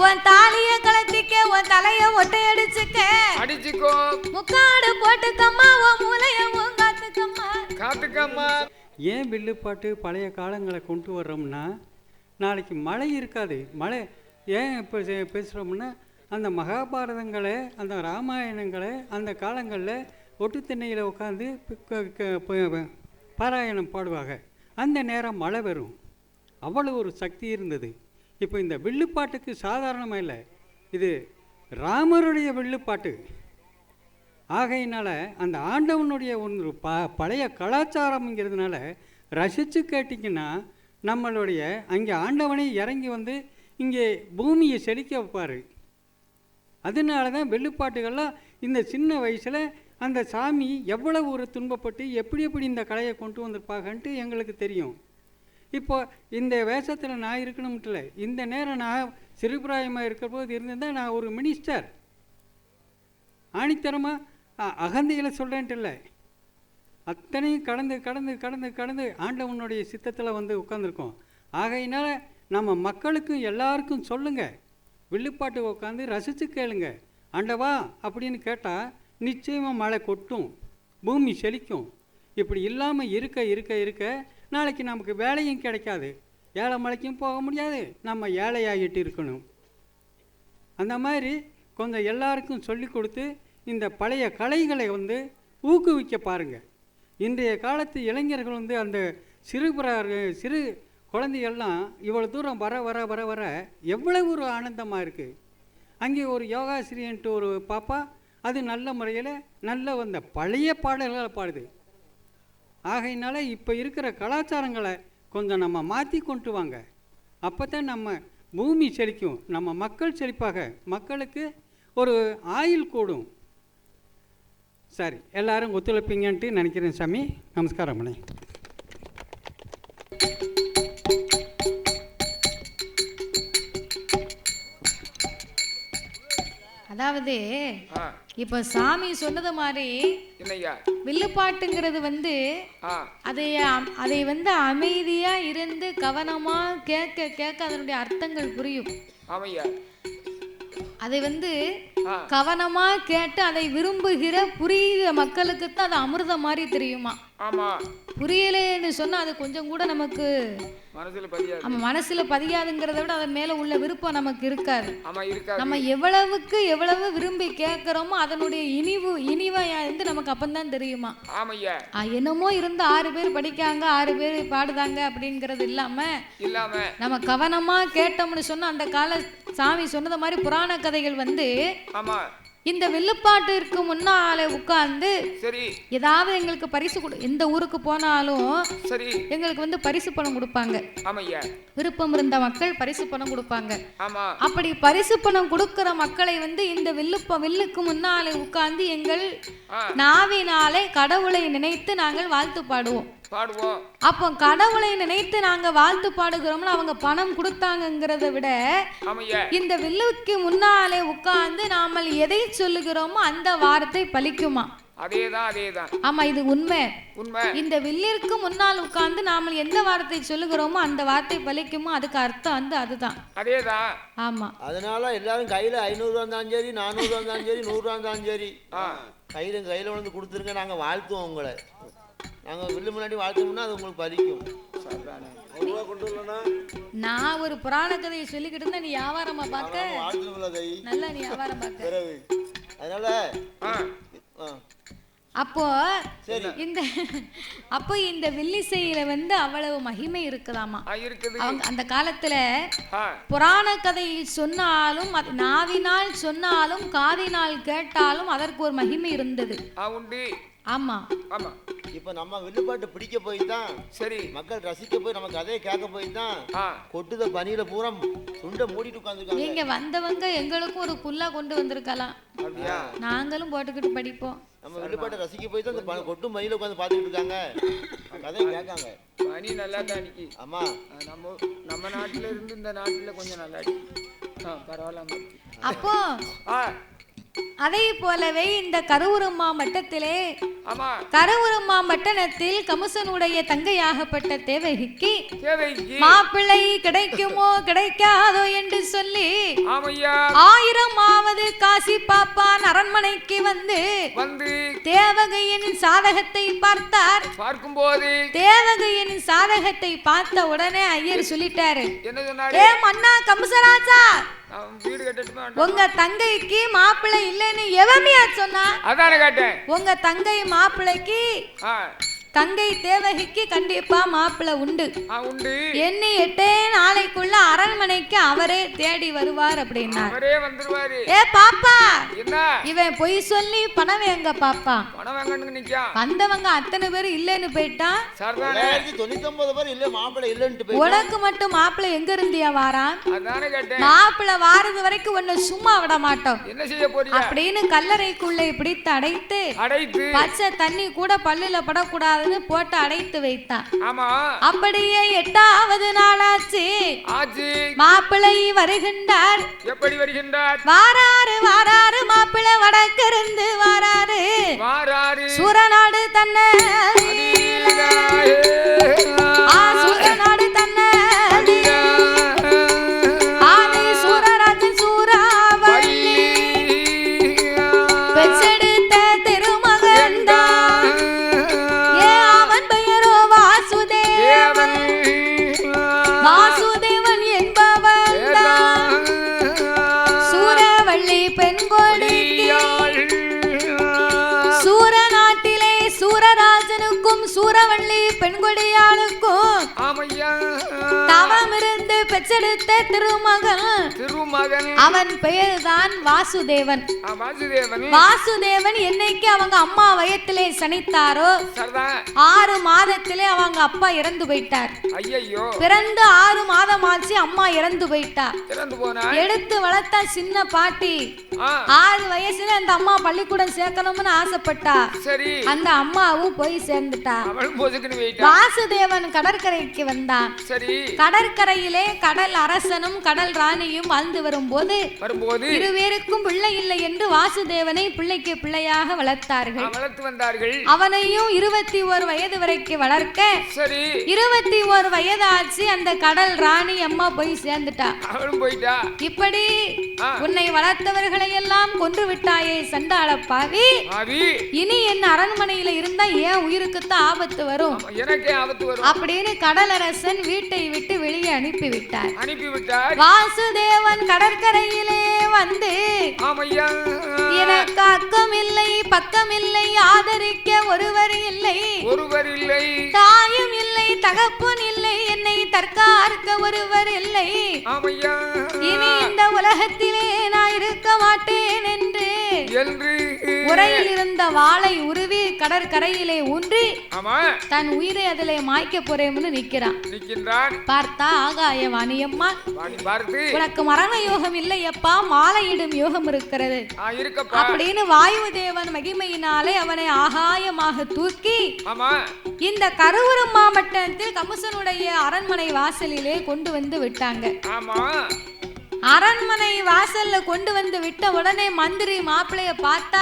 உன் தாலிய கலத்திக்க, உன் தலைய ஒட்டை அடிச்சுக்கோ, முக்காடு போட்டுக்கம்மா, உன் மூளையவும் காத்துக்கம்மா. ஏன் வில்லுப்பாட்டு பழைய காலங்களை கொண்டு வர்றோம்னா, நாளைக்கு மழை இருக்காது. மழை ஏன் இப்போ பேசுகிறோம்னா, அந்த மகாபாரதங்களை, அந்த ராமாயணங்களை அந்த காலங்களில் ஒட்டு திண்ணையில் உட்காந்து பாராயணம் பாடுவாங்க. அந்த நேரம் மழை வரும். அவ்வளோ ஒரு சக்தி இருந்தது. இப்போ இந்த வில்லுப்பாட்டுக்கு சாதாரணமாக இல்லை, இது ராமருடைய வில்லுப்பாட்டு. ஆகையினால் அந்த ஆண்டவனுடைய ஒரு பழைய கலாச்சாரம்ங்கிறதுனால ரசித்து கேட்டிங்கன்னா நம்மளுடைய அங்கே ஆண்டவனை இறங்கி வந்து இங்கே பூமியை செழிக்க வைப்பார். அதனால தான் வெள்ளுப்பாட்டுகள்லாம் இந்த சின்ன வயசில் அந்த சாமி எவ்வளவு ஒரு துன்பப்பட்டு எப்படி எப்படி இந்த கலையை கொண்டு வந்திருப்பாங்கன்ட்டு எங்களுக்கு தெரியும். இப்போ இந்த வேஷத்தில் நான் இருக்கணும்ல, இந்த நேரம் நான் சிறுபிராயமாக இருக்கிற போது இருந்திருந்தால் நான் ஒரு மினிஸ்டர். ஆணித்தரமாக அகந்தையில் சொல்கிறேன்ட்டு இல்லை, அத்தனையும் கடந்து கடந்து கடந்து கடந்து ஆண்டவனுடைய சித்தத்தில் வந்து உட்காந்துருக்கோம். ஆகையினால் நம்ம மக்களுக்கும் எல்லாருக்கும் சொல்லுங்கள், வில்லுப்பாட்டு உட்காந்து ரசித்து கேளுங்க. ஆண்டவா அப்படின்னு கேட்டால் நிச்சயமாக மழை கொட்டும், பூமி செழிக்கும். இப்படி இல்லாமல் இருக்க இருக்க இருக்க நாளைக்கு நமக்கு வேலையும் கிடைக்காது, ஏழை மலைக்கும் போக முடியாது, நம்ம ஏழையாகிட்டு இருக்கணும். அந்த மாதிரி கொஞ்சம் எல்லாருக்கும் சொல்லி கொடுத்து இந்த பழைய கலைகளை வந்து ஊக்குவிக்க பாருங்கள். இன்றைய காலத்து இளைஞர்கள் வந்து அந்த சிறு குழந்தைகள்லாம் இவ்வளோ தூரம் வர வர வர வர எவ்வளவு ஒரு ஆனந்தமாக இருக்குது. அங்கே ஒரு யோகாசிரியன்ட்டு ஒரு பாப்பா, அது நல்ல முறையில் நல்ல வந்த பழைய பாடல்களை பாடுது. ஆகையினால இப்போ இருக்கிற கலாச்சாரங்களை கொஞ்சம் நம்ம மாற்றி கொண்டு வாங்க. அப்போ தான் நம்ம பூமி செழிக்கும், நம்ம மக்கள் செழிப்பாக, மக்களுக்கு ஒரு ஆயுள் கூடும். சரி, எல்லாரும் ஒத்துழைப்பீங்கன்ட்டு நினைக்கிறேன் சாமி. நமஸ்காரம் அண்ணே. அதாவது இப்ப சாமி சொன்னது மாதிரி வில்லுப்பாட்டுங்கிறது வந்து அதை வந்து அமைதியா இருந்து கவனமா கேட்க கேட்க அதனுடைய அர்த்தங்கள் புரியும். அதை வந்து கவனமா கேட்டு அதை விரும்புகிற புரியுற மக்களுக்கு தான் அது அமிர்தம் மாதிரி தெரியுமா. புரியலன்னு சொன்னா அது கொஞ்சம் கூட நமக்கு மனசுல பதியாதுங்கிறத விட அதன் மேல உள்ள விருப்பம் நமக்கு இருக்காது. நம்ம எவ்வளவு விரும்பி கேட்கிறோமோ அதனுடைய இனிவை வந்து நமக்கு அப்பந்தான் தெரியுமா. என்னமோ இருந்து 6 பேர் படிக்காங்க 6 பேர் பாடுதாங்க அப்படிங்கறது இல்லாம நம்ம கவனமா கேட்டோம்னு சொன்னா அந்த கால சாமி சொன்னது மாதிரி புராண கதைகள் வந்து இந்த வில்லுப்பாட்டிற்கு முன்னாலே உட்கார்ந்து ஏதாவது எங்களுக்கு பரிசு எந்த ஊருக்கு போனாலும் எங்களுக்கு வந்து பரிசு பணம் கொடுப்பாங்க. விருப்பம் இருந்த மக்கள் பரிசு பணம் கொடுப்பாங்க. அப்படி பரிசு பணம் கொடுக்கிற மக்களை வந்து இந்த வில்லுக்கு முன்னாலே உட்கார்ந்து எங்கள் நாவினாலே கடவுளை நினைத்து நாங்கள் வாழ்த்து பாடுவோம். அப்போ கடவுளை நினைத்து நாங்க வாழ்த்து பாடுகிறோம்னு அவங்க பணம் கொடுத்தாங்கிறத விட இந்த வில்லுக்கு முன்னாலே உட்கார்ந்து நாம எதை சொல்லுகிறோமோ அந்த வார்த்தை பலிக்குமா. அதேதான். ஆமா, இது உண்மை. இந்த வில்லிற்கு முன்னால் உட்கார்ந்து நாம எந்த வார்த்தை சொல்லுகிறோமோ அந்த வார்த்தை பலிக்குமோ அதுக்கு அர்த்தம் வந்து அதுதான். அதேதான். ஆமா, அதனால எல்லாரும் கையில 500 இருந்தாலும் சரி 400 இருந்தாலும் சரி 100 இருந்தாலும் சரி கையில வந்து கொடுத்துருங்க. நாங்க வாழ்த்துவோம் உங்களை. நாங்க வில்லு முன்னாடி வாழ்த்தோம்னா அது உங்களுக்கு பலிக்கும். நான் ஒரு புராண கதையை சொல்லிக்கிட்டு இருந்தா நீ வியாபாரமா பார்க்க நல்லா நீ வியாபாரம் பார்க்க. அதனால அப்போ இந்த வில்லிசையில வந்து அவ்வளவு மகிமை இருக்குதாமா. அந்த காலத்துல புராண கதையை சொன்னாலும் நாவினால் சொன்னாலும் காதினால் கேட்டாலும் அதற்கு ஒரு மகிமை இருந்தது. ஆமா, இப்ப நம்ம வில்லுப்பாட்டு பிடிக்க போய் தான் சரி மக்கள் ரசிக்க போய் நம்ம கதையை கேட்க போய் தான் கொட்டுத பனியில பூரா சுண்ட மூடிட்டு உட்கார்ந்துருக்காங்க. நீங்க வந்தவங்க எங்களுக்கும் ஒரு புல்லா கொண்டு வந்திருக்கலாம், நாங்களும் போட்டுக்கிட்டு படிப்போம். நம்ம வில்லுப்பாட்டை ரசிக்க போய் தான் அந்த கொட்டும் பனியில உட்கார்ந்து பாத்துக்கிட்டு இருக்காங்க, கதையை கேட்காங்க. பனி நல்லா தான் அடிக்கி. ஆமா, நம்ம நாட்டுல இருந்து இந்த நாட்டுல கொஞ்சம் நல்லா அடிக்கி. பரவாயில்ல. அப்போ அதை போலவே இந்த கருவூரம்மா மட்டத்திலே கருவூரம்மா பட்டணத்தில் கமுசனுடைய தங்கையாகப்பட்ட தேவகிக்கு மாப்பிள்ளை கிடைக்குமோ கிடைக்காதோ என்று சொல்லி 1000ஆவது காசி பாப்பான் அரண்மனைக்கு வந்து தேவகையின் சாதகத்தை பார்த்தார். பார்க்கும்போது தேவகையின் சாதகத்தை பார்த்த உடனே ஐயர் சொல்லிட்டாரு, ஏ மன்னா கமுசராஜா, உங்க தங்கைக்கு மாப்பிள்ளை இல்லைன்னு எவமையா சொன்னா? அதானே கேட்டேன். உங்க தங்கை மாப்பிள்ளைக்கு தங்கை தேவகிக்கு கண்டிப்பா மாப்பிள்ளை உண்டு. எண்ணி 8 நாளைக்குள்ள அரண்மனைக்கு அவரே தேடி வருவார் அப்படின்னா. ஏ பாப்பா, இவன் பொய் சொல்லி பணம் எங்க பாப்பா? வந்தவங்க அத்தனை பேர் இல்லன்னு போயிட்டான். 99 பேர் இல்ல மாப்பிள்ளை இல்லன்னு போயிட்டான். உனக்கு மட்டும் மாப்பிள்ளை எங்க இருந்தியா வாரான்? மாப்பிள்ளை வாரது வரைக்கும் ஒண்ணு சும்மா விட மாட்டோம் அப்படின்னு கல்லறைக்குள்ள பிடித்து அடைத்து பச்சை தண்ணி கூட பல்லுல படக்கூடாது போட்டு அடைத்து வைத்தான். அப்படியே 8வது நாளாச்சு. மாப்பிள்ளை வருகின்றார். எப்படி வருகின்றார்? வாராரு மாப்பிள்ளை வடக்கிருந்து வாராரு. சூரநாடு தன்னை சூரநாடு தன்னை ஆதி சூரராஜன் சூறாவளி பெற்றெடுத்த திருமகன் தான். வாசுதேவன் என்பவன் தான் சூரவள்ளி பெண்கொடிக்கு சூரநாட்டிலே சூரராஜனுக்கும் சூரவள்ளி பெண்கொடியாளுக்கும் தவம் இருந்து பெற்றெடுத்த திருமகன் அவன் பெயர்தான் வாசுதேவன். வாசுதேவன் என்னைக்கு அவங்க அம்மா வயத்திலே சனித்தாரோ 6 மாதத்திலே அவங்க அப்பா இறந்து போயிட்டார். பிறந்து 6 மாதம் ஆச்சு, அம்மா இறந்து போயிட்டார். எடுத்து வளர்த்த சின்ன பாட்டி 6 வயசுல அந்த அம்மா பள்ளிக்கூடம் சேர்க்கணும்னு ஆசைப்பட்டா. அந்த அம்மாவும் போய் சேர்ந்துட்டா. வாசுதேவன் கடற்கரைக்கு வந்தான். கடற்கரையிலே கடல் அரசனும் கடல் ராணியும் வாழ்ந்து வரும்போது இருவேருக்கும் பிள்ளை இல்லை என்று வாசுதேவனை பிள்ளைக்கு பிள்ளையாக வளர்த்தார்கள். அவனையும் 21 வயது வரைக்கும் வளர்க்க 21 வயது ஆச்சு. அந்த கடல் ராணி அம்மா போய் சேர்ந்துட்டா. இப்படி உன்னை வளர்த்தவர்களை எல்லாம் கொன்று விட்டாயே சண்டாள பாவி, இனி என் அரண்மனையில இருந்தா ஏன் உயிருக்குத்தான் ஆபத்து வரும் அப்படின்னு கடலரசன் வீட்டை விட்டு வெளியே அனுப்பிவிட்டார். வாசுதேவன் கடற்கரையிலே வந்து எனக்கு அக்கம் இல்லை பக்கம் இல்லை, ஆதரிக்க ஒருவர் இல்லை, தாயும் இல்லை தகப்பன் இல்லை, என்னை தற்காக்க ஒருவர் இல்லை, இனி இந்த உலகத்திலே நான் இருக்க மாட்டேன் என்று உரையில் இருந்த வாளை உருவி கடற்கரையிலே ஊன்றி தன் உயிரை அதிலே மாய்க்க போறேன்னு நிக்கிறான். பார்த்தா ஆகாயவாணி அம்மா, உனக்கு மரண யோகம் இல்லையப்பா, மாலையிடும் யோகம் இருக்கிறது அப்படின்னு வாயுதேவன் மகிமையினாலே அவனை ஆகாயமாக தூக்கி இந்த கருவூரம் மாவட்டத்தில் கமுசனுடைய அரண்மனை வாசலிலே கொண்டு வந்து விட்டாங்க. அரண்மனை வாசல்ல கொண்டு வந்து விட்ட உடனே மந்திரி மாப்பிளைய பார்த்தா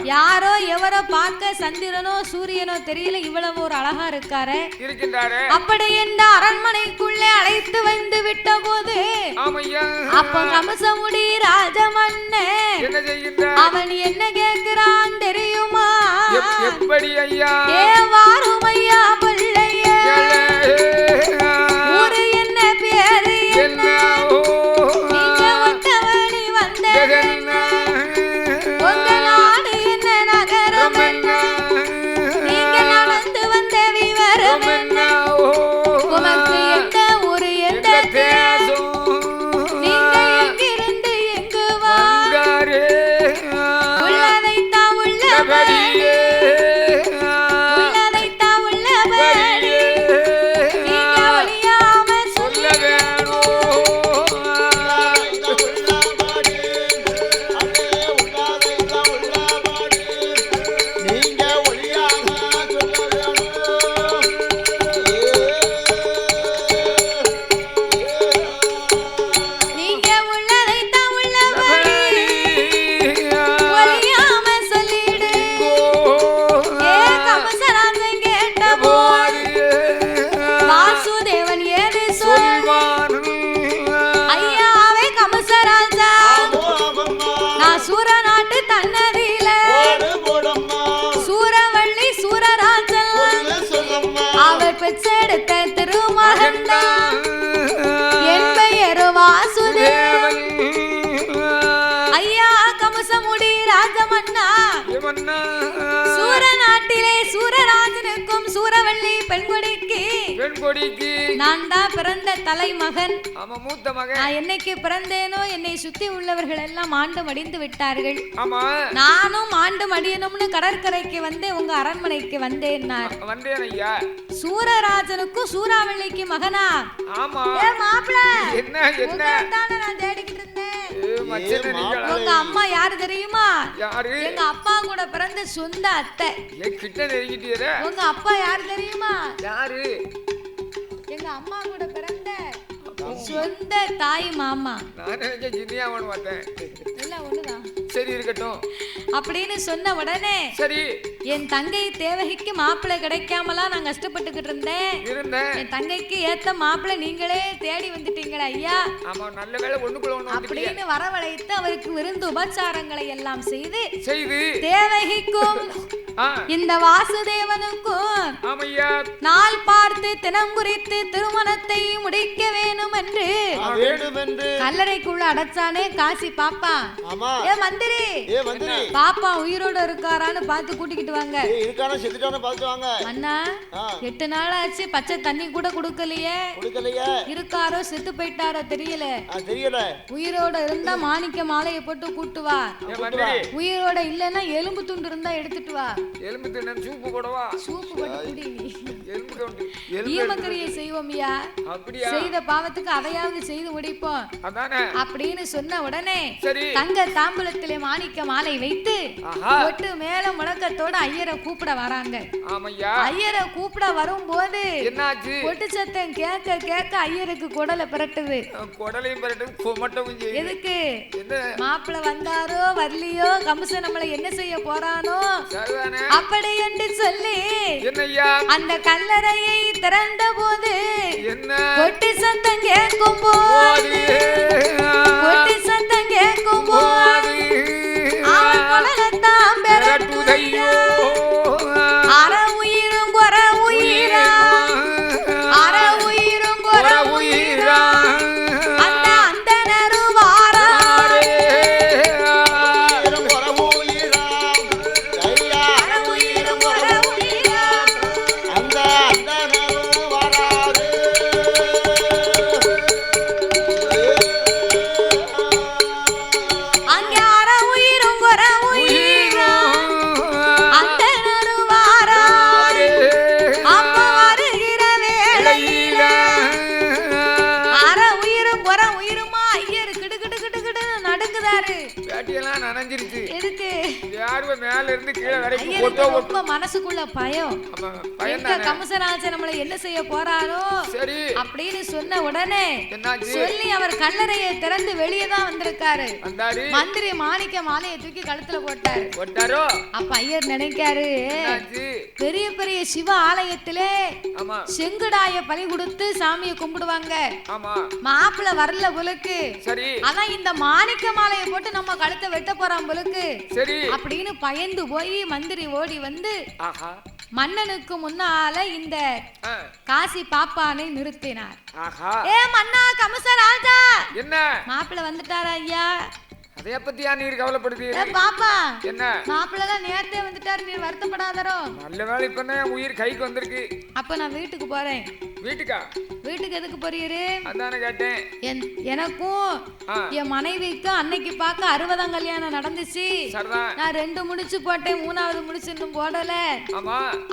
யாரோ எவரோ பார்க்க சந்திரனோ சூரியனோ தெரியல, இவ்வளவு ஒரு அழகா இருக்காரு. அப்படி இந்த அரண்மனைக்குள்ளே அழைத்து வந்து விட்ட போது அப்ப கமசமுடி ராஜமன்ன அவன் என்ன கேட்கிறான் தெரியுமா? எப்படி ஐயா? ஏ வாரும் ஐயா பிள்ளையே, ஊரு என்ன பேரு என்ன, உங்க நாடு என்ன நகரம் என்ன, நீங்க நடந்து வந்த விவரம் என்ன, உமக்கு எந்த ஊரு எந்த தேசம், நீங்க எங்கிருந்து எங்கு வாரு, உள்ளதைத்தான் உள்ளபடி உள்ளதைத்தான் உள்ளபடி நீங்க ஒளியாம சொல்ல பெற்றெடுத்த திருமகன்தான் என் பெயர் வாசுதேவன். ஐயா கமுசமுடி ராஜமன்னா, சூர நாட்டிலே சூரராஜனுக்கும் சூரவள்ளி பெண்கொடிக்கு நான் தான் பிறந்த தலைமகன். நான் என்னைக்கு பிறந்தேனோ என்னை சுத்தி உள்ளவர்கள் எல்லாம் ஆண்டு மடிந்து விட்டார்கள். நானும் ஆண்டு மடியணும்னு கடற்கரைக்கு வந்து உங்க அரண்மனைக்கு வந்தேன். சூரராஜனுக்கும் சூறாவளிக்கு மகனா? மாப்பிள்ள நான் தேடிக்கிட்டு இருந்தேன். உங்க அம்மா யாரு தெரியுமா? எங்க அப்பா கூட பிறந்த சொந்த அத்தை. உங்க அப்பா யாரு தெரியுமா? எங்க அம்மா கூட பிறந்த சொந்த தாய் மாமா. சரி இருக்கட்டும் அப்படின்னு சொன்ன உடனே சரி என் தங்கை தேவகிக்கு மாப்பிள்ளை கிடைக்காமலாம் நான் கஷ்டப்பட்டுக்கிட்டு இருந்தேன். என் தங்கைக்கு ஏத்த மாப்பிள்ளை நீங்களே தேடி வந்துட்டீங்களா ஐயா? நல்ல வேளை ஒண்ணுக்குள்ள அப்படின்னு வரவழைத்து அவருக்கு விருந்து உபச்சாரங்களை எல்லாம் செய்து தேவகிக்கும் இந்த வாசுதேவனுக்கும் நாள் பார்த்து தினம் குறித்து திருமணத்தை முடிக்க வேணும் என்று கல்லறைக்குள்ள அடைச்சானே காசி பாப்பா. ஏ மந்திரி மந்திரி பாப்பா உயிரோட இருக்காரான்னு பார்த்து கூட்டிக்கிட்டு வாங்க. இருக்கானோ செத்துட்டானோ பார்த்து வாங்க. அண்ணா 8 நாள் ஆச்சு, பச்சை தண்ணி கூட குடுக்கலையே. இருக்காரோ செத்து போயிட்டாரோ தெரியல. உயிரோட இருந்தா மாணிக்க மாலையை போட்டு கூட்டு வா. உயிரோட இல்லன்னா எலும்பு துண்டு இருந்தா எடுத்துட்டு வா. எலும்பு துண்டு சூப்பு போடவா? சூப்பு போட்டு குடி. எலும்பு துண்டு ஈமக்கரியை செய்வோம்யா. அப்படியே செய்த பாவத்துக்கு அதையாவது செய்து முடிப்போம் அப்படின்னு சொன்ன உடனே தங்க தாம்பூலத்திலே மாணிக்க மாலை வைத்து ஒட்டு மேல முழக்கத்தோட ஐயரை கூப்பிட வராங்க. ஐயரை கூப்பிட வரும்போது ஒட்டு சத்தம் கேட்க கேட்க ஐயருக்கு குடலை பிரட்டுது. எதுக்கு? மாப்பிள்ள வந்தாரோ வரலையோ, கம்சன் நம்மளை என்ன செய்ய போறானோ அப்படி என்று சொல்லி அந்த கல்லறையை திறந்த போது ஒட்டு சத்தம் கேட்கும் போது ஒட்டு சத்தம் கேட்கும் போது அவன் குடலத்தான் பெறட்டுதையோ. அற உயிரும் குற உயிரா, அற உயிரும் குற உயிரா, அந்த அந்த நறுவாரா மனசுக்குள்ள பயம். கம்சராஜன் நம்மளை என்ன செய்ய போறாரோ அப்படின்னு சொன்ன உடனே சொல்லி அவர் கல்லறையை திறந்து வெளியே தான் வந்திருக்காரு. மந்திரி மாணிக்க மாலையை தூக்கி கழுத்துல போட்டாரு. அப்ப ஐயர் நினைக்காரு, பெரிய பெரிய சிவ ஆலயத்திலே செங்குடாய பலி கொடுத்து சாமியை கும்பிடுவாங்க. மாப்பிள்ள வரல புலுக்கு, அதான் இந்த மாணிக்க மாலையை போட்டு நம்ம கழுத்தை வெட்ட போறான் புலுக்கு அப்படின்னு பயந்து போய் மந்திரி ஓடி வந்து மன்னனுக்கு முன்னால இந்த காசி பாப்பானை நிறுத்தினார். ஏ மன்னா கம்சராஜா, என்ன மாப்பிள்ள வந்துட்டாரா ஐயா? அதைய பத்தியா நீர் கவலைப்படுத்தீங்க? பாப்பா என்ன மாப்பிள்ள தான் நேரத்தே வந்துட்டாரு, நீர் வருத்தப்படாதரோ? நல்ல வேளை இப்பதான் உயிர் கைக்கு வந்திருக்கு. அப்ப நான் வீட்டுக்கு போறேன். வீட்டுக்கா? வீட்டுக்கு எதுக்கு போறீரு? அதானே கேட்டேன். எனக்கும் என் மனைவிக்கும் அன்னைக்கு பார்க்க 60ஆம் கல்யாணம் நடந்துச்சு. நான் 2 முடிச்சு போட்டேன், 3வது முடிச்சு இன்னும் போடல.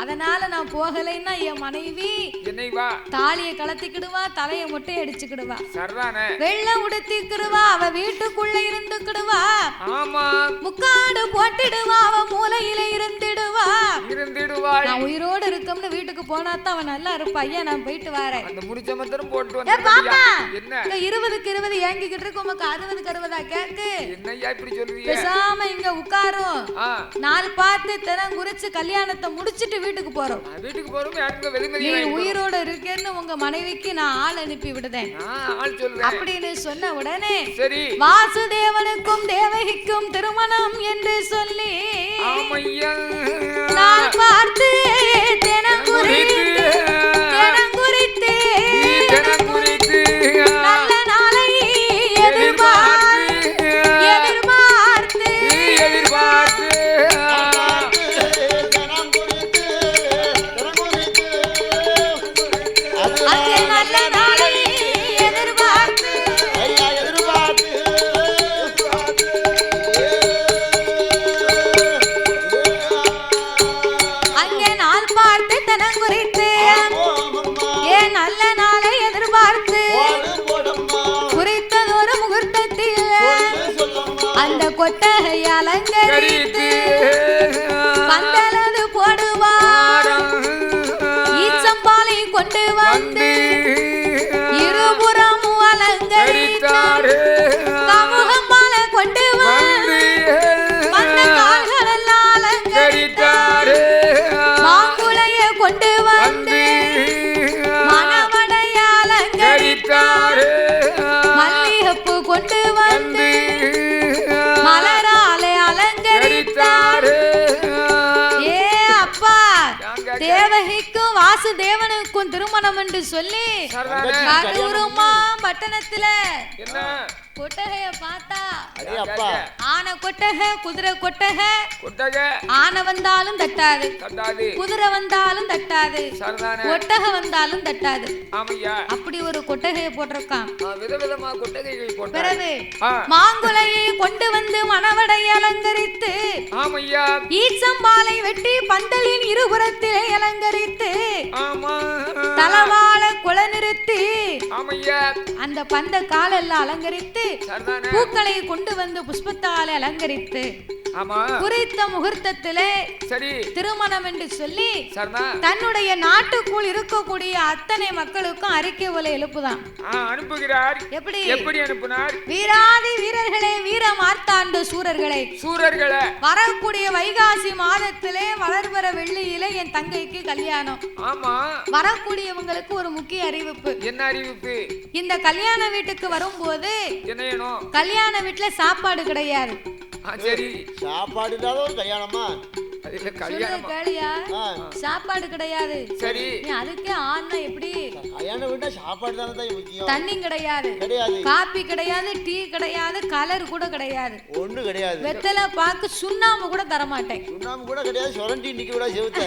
அதனால நான் போகலைன்னா என் மனைவி தாலியை கலத்திக்கிடுவா, தலையை மொட்டை அடிச்சுக்கிடுவா, வெள்ளை உடுத்திக்கிடுவா, அவ வீட்டுக்குள்ள இருந்துக்கிடுவா, முக்காடு போட்டுடுவா, அவ மூலையில இருந்துடுவா. நான் உயிரோடு இருக்கோம்னு வீட்டுக்கு போனாத்தான் அவன் நல்லா இருப்பா. ஐயா நான் போயிட்டு வரேன். அந்த முடிச்ச மத்தரம் போட்டு வந்து என்ன 20க்கு 20 ஏங்கிக்கிட்டு இருக்கு, உமக்கு 60க்கு 60 கேக்கு. என்னய்யா இப்படி சொல்றீங்க? பேசாம இங்க உட்காரும், நாள் பார்த்து தினம் குறிச்சு கல்யாணத்தை முடிச்சிட்டு வீட்டுக்கு போறோம். வீட்டுக்கு போறோம். யாருக்கு வெளிமதி நீ உயிரோட இருக்கேன்னு உங்க மனைவிக்கு நான் ஆள் அனுப்பி விடுதேன் அப்படின்னு சொன்ன உடனே சரி வாசுதேவனுக்கும் தேவகிக்கும் திருமணம் என்று சொல்லி நான் பார்த்து தினம் குறித்து நல்ல நாளை எதிர்பார்த்து அங்கே நல்ல நாளை எதிர்பார்த்து அங்கே நாள் பார்த்து தினம் குறித்து ஏன் நல்ல நாளை எதிர்பார்த்து குறித்ததொரு முகூர்த்தத்தில் அந்த கொட்டகை அலங்கரித்து பந்தலது போடுவார். ஈச்சம்பாலை கொண்டு வந்து இருபுறமும் அலங்கரித்தார். கமுகம்பாலை கொண்டு வந்து அந்த கால்கள் எல்லாம் அலங்கரித்தார். மாங்குளைய கொண்டு வந்து மணவடைய அலங்கரித்தார். மல்லிகைப்பூ கொண்டு வந்து மலராலே அலங்கரித்தார். ஏ அப்பா, தேவகிக்கும் வாசுதேவனுக்கும் திருமணம் என்று சொல்லி கடூருமா பட்டணத்துல கொட்டகைய பார்த்தா அடே அப்பா ஆனை கொட்டகை குதிரை கொட்டகை கொட்டகை ஆனை வந்தாலும் தட்டாது தட்டாது குதிரை வந்தாலும் தட்டாது சரிதானே கொட்டகை வந்தாலும் தட்டாது ஆமையா அப்படி ஒரு கொட்டகையை போட்டிருக்கான் விதவிதமா கொட்டகைகள் போட்டாரு பிறகு மாங்குலையை கொண்டு வந்து மணவடை அலங்கரித்து ஆமையா ஈச்சம்பாலை வெட்டி பந்தலின் இருபுறத்திலே அலங்கரித்து ஆமா தலவாழ குல நிறுத்தி ஆமையா அந்த பந்த காலெல்லாம் அலங்கரித்து சரிதானே பூக்களை கொண்டு வந்து புஷ்பத்தாலே அலங்கரித்து ஆமா குறித்த முகூர்த்தத்திலே சரி திருமணம் என்று சொல்லி சரிதான் தன்னுடைய நாட்டுக்குள் இருக்கக்கூடிய அத்தனை மக்களுக்கும் அறிக்கை ஒலை எழுப்புதான் அனுப்புகிறார் எப்படி எப்படி அனுப்புனார் வீராதி வீரர்களே வீர மார்த்தாண்ட சூரர்களே சூரர்களை வரக்கூடிய வைகாசி மாதத்திலே வளர்வர வெள்ளியிலே என் தங்கைக்கு கல்யாணம் ஆமா வரக்கூடியவங்களுக்கு ஒரு முக்கிய அறிவிப்பு என்ன அறிவிப்பு இந்த கல்யாண வீட்டுக்கு வரும்போது என்ன வேணும் கல்யாண வீட்டுல சாப்பாடு கிடையாது சரி சாப்பாடு இல்லாத ஒரு கல்யாணமா அதுல கல்யாணம் கேளியா சாப்பாடு கிடையாது சரி நீ அதுக்கே ஆனா எப்படி கல்யாணம் விட்டா சாப்பாடு தானே தான் முக்கியம் தண்ணி கிடையாது கிடையாது காபி கிடையாது டீ கிடையாது கலர் கூட கிடையாது ஒண்ணு கிடையாது வெத்தலை பாக்கு சுண்ணாம்பு கூட தர மாட்டேன் சுண்ணாம்பு கூட கிடையாது சுரண்டி நிக்க விட செவுத்த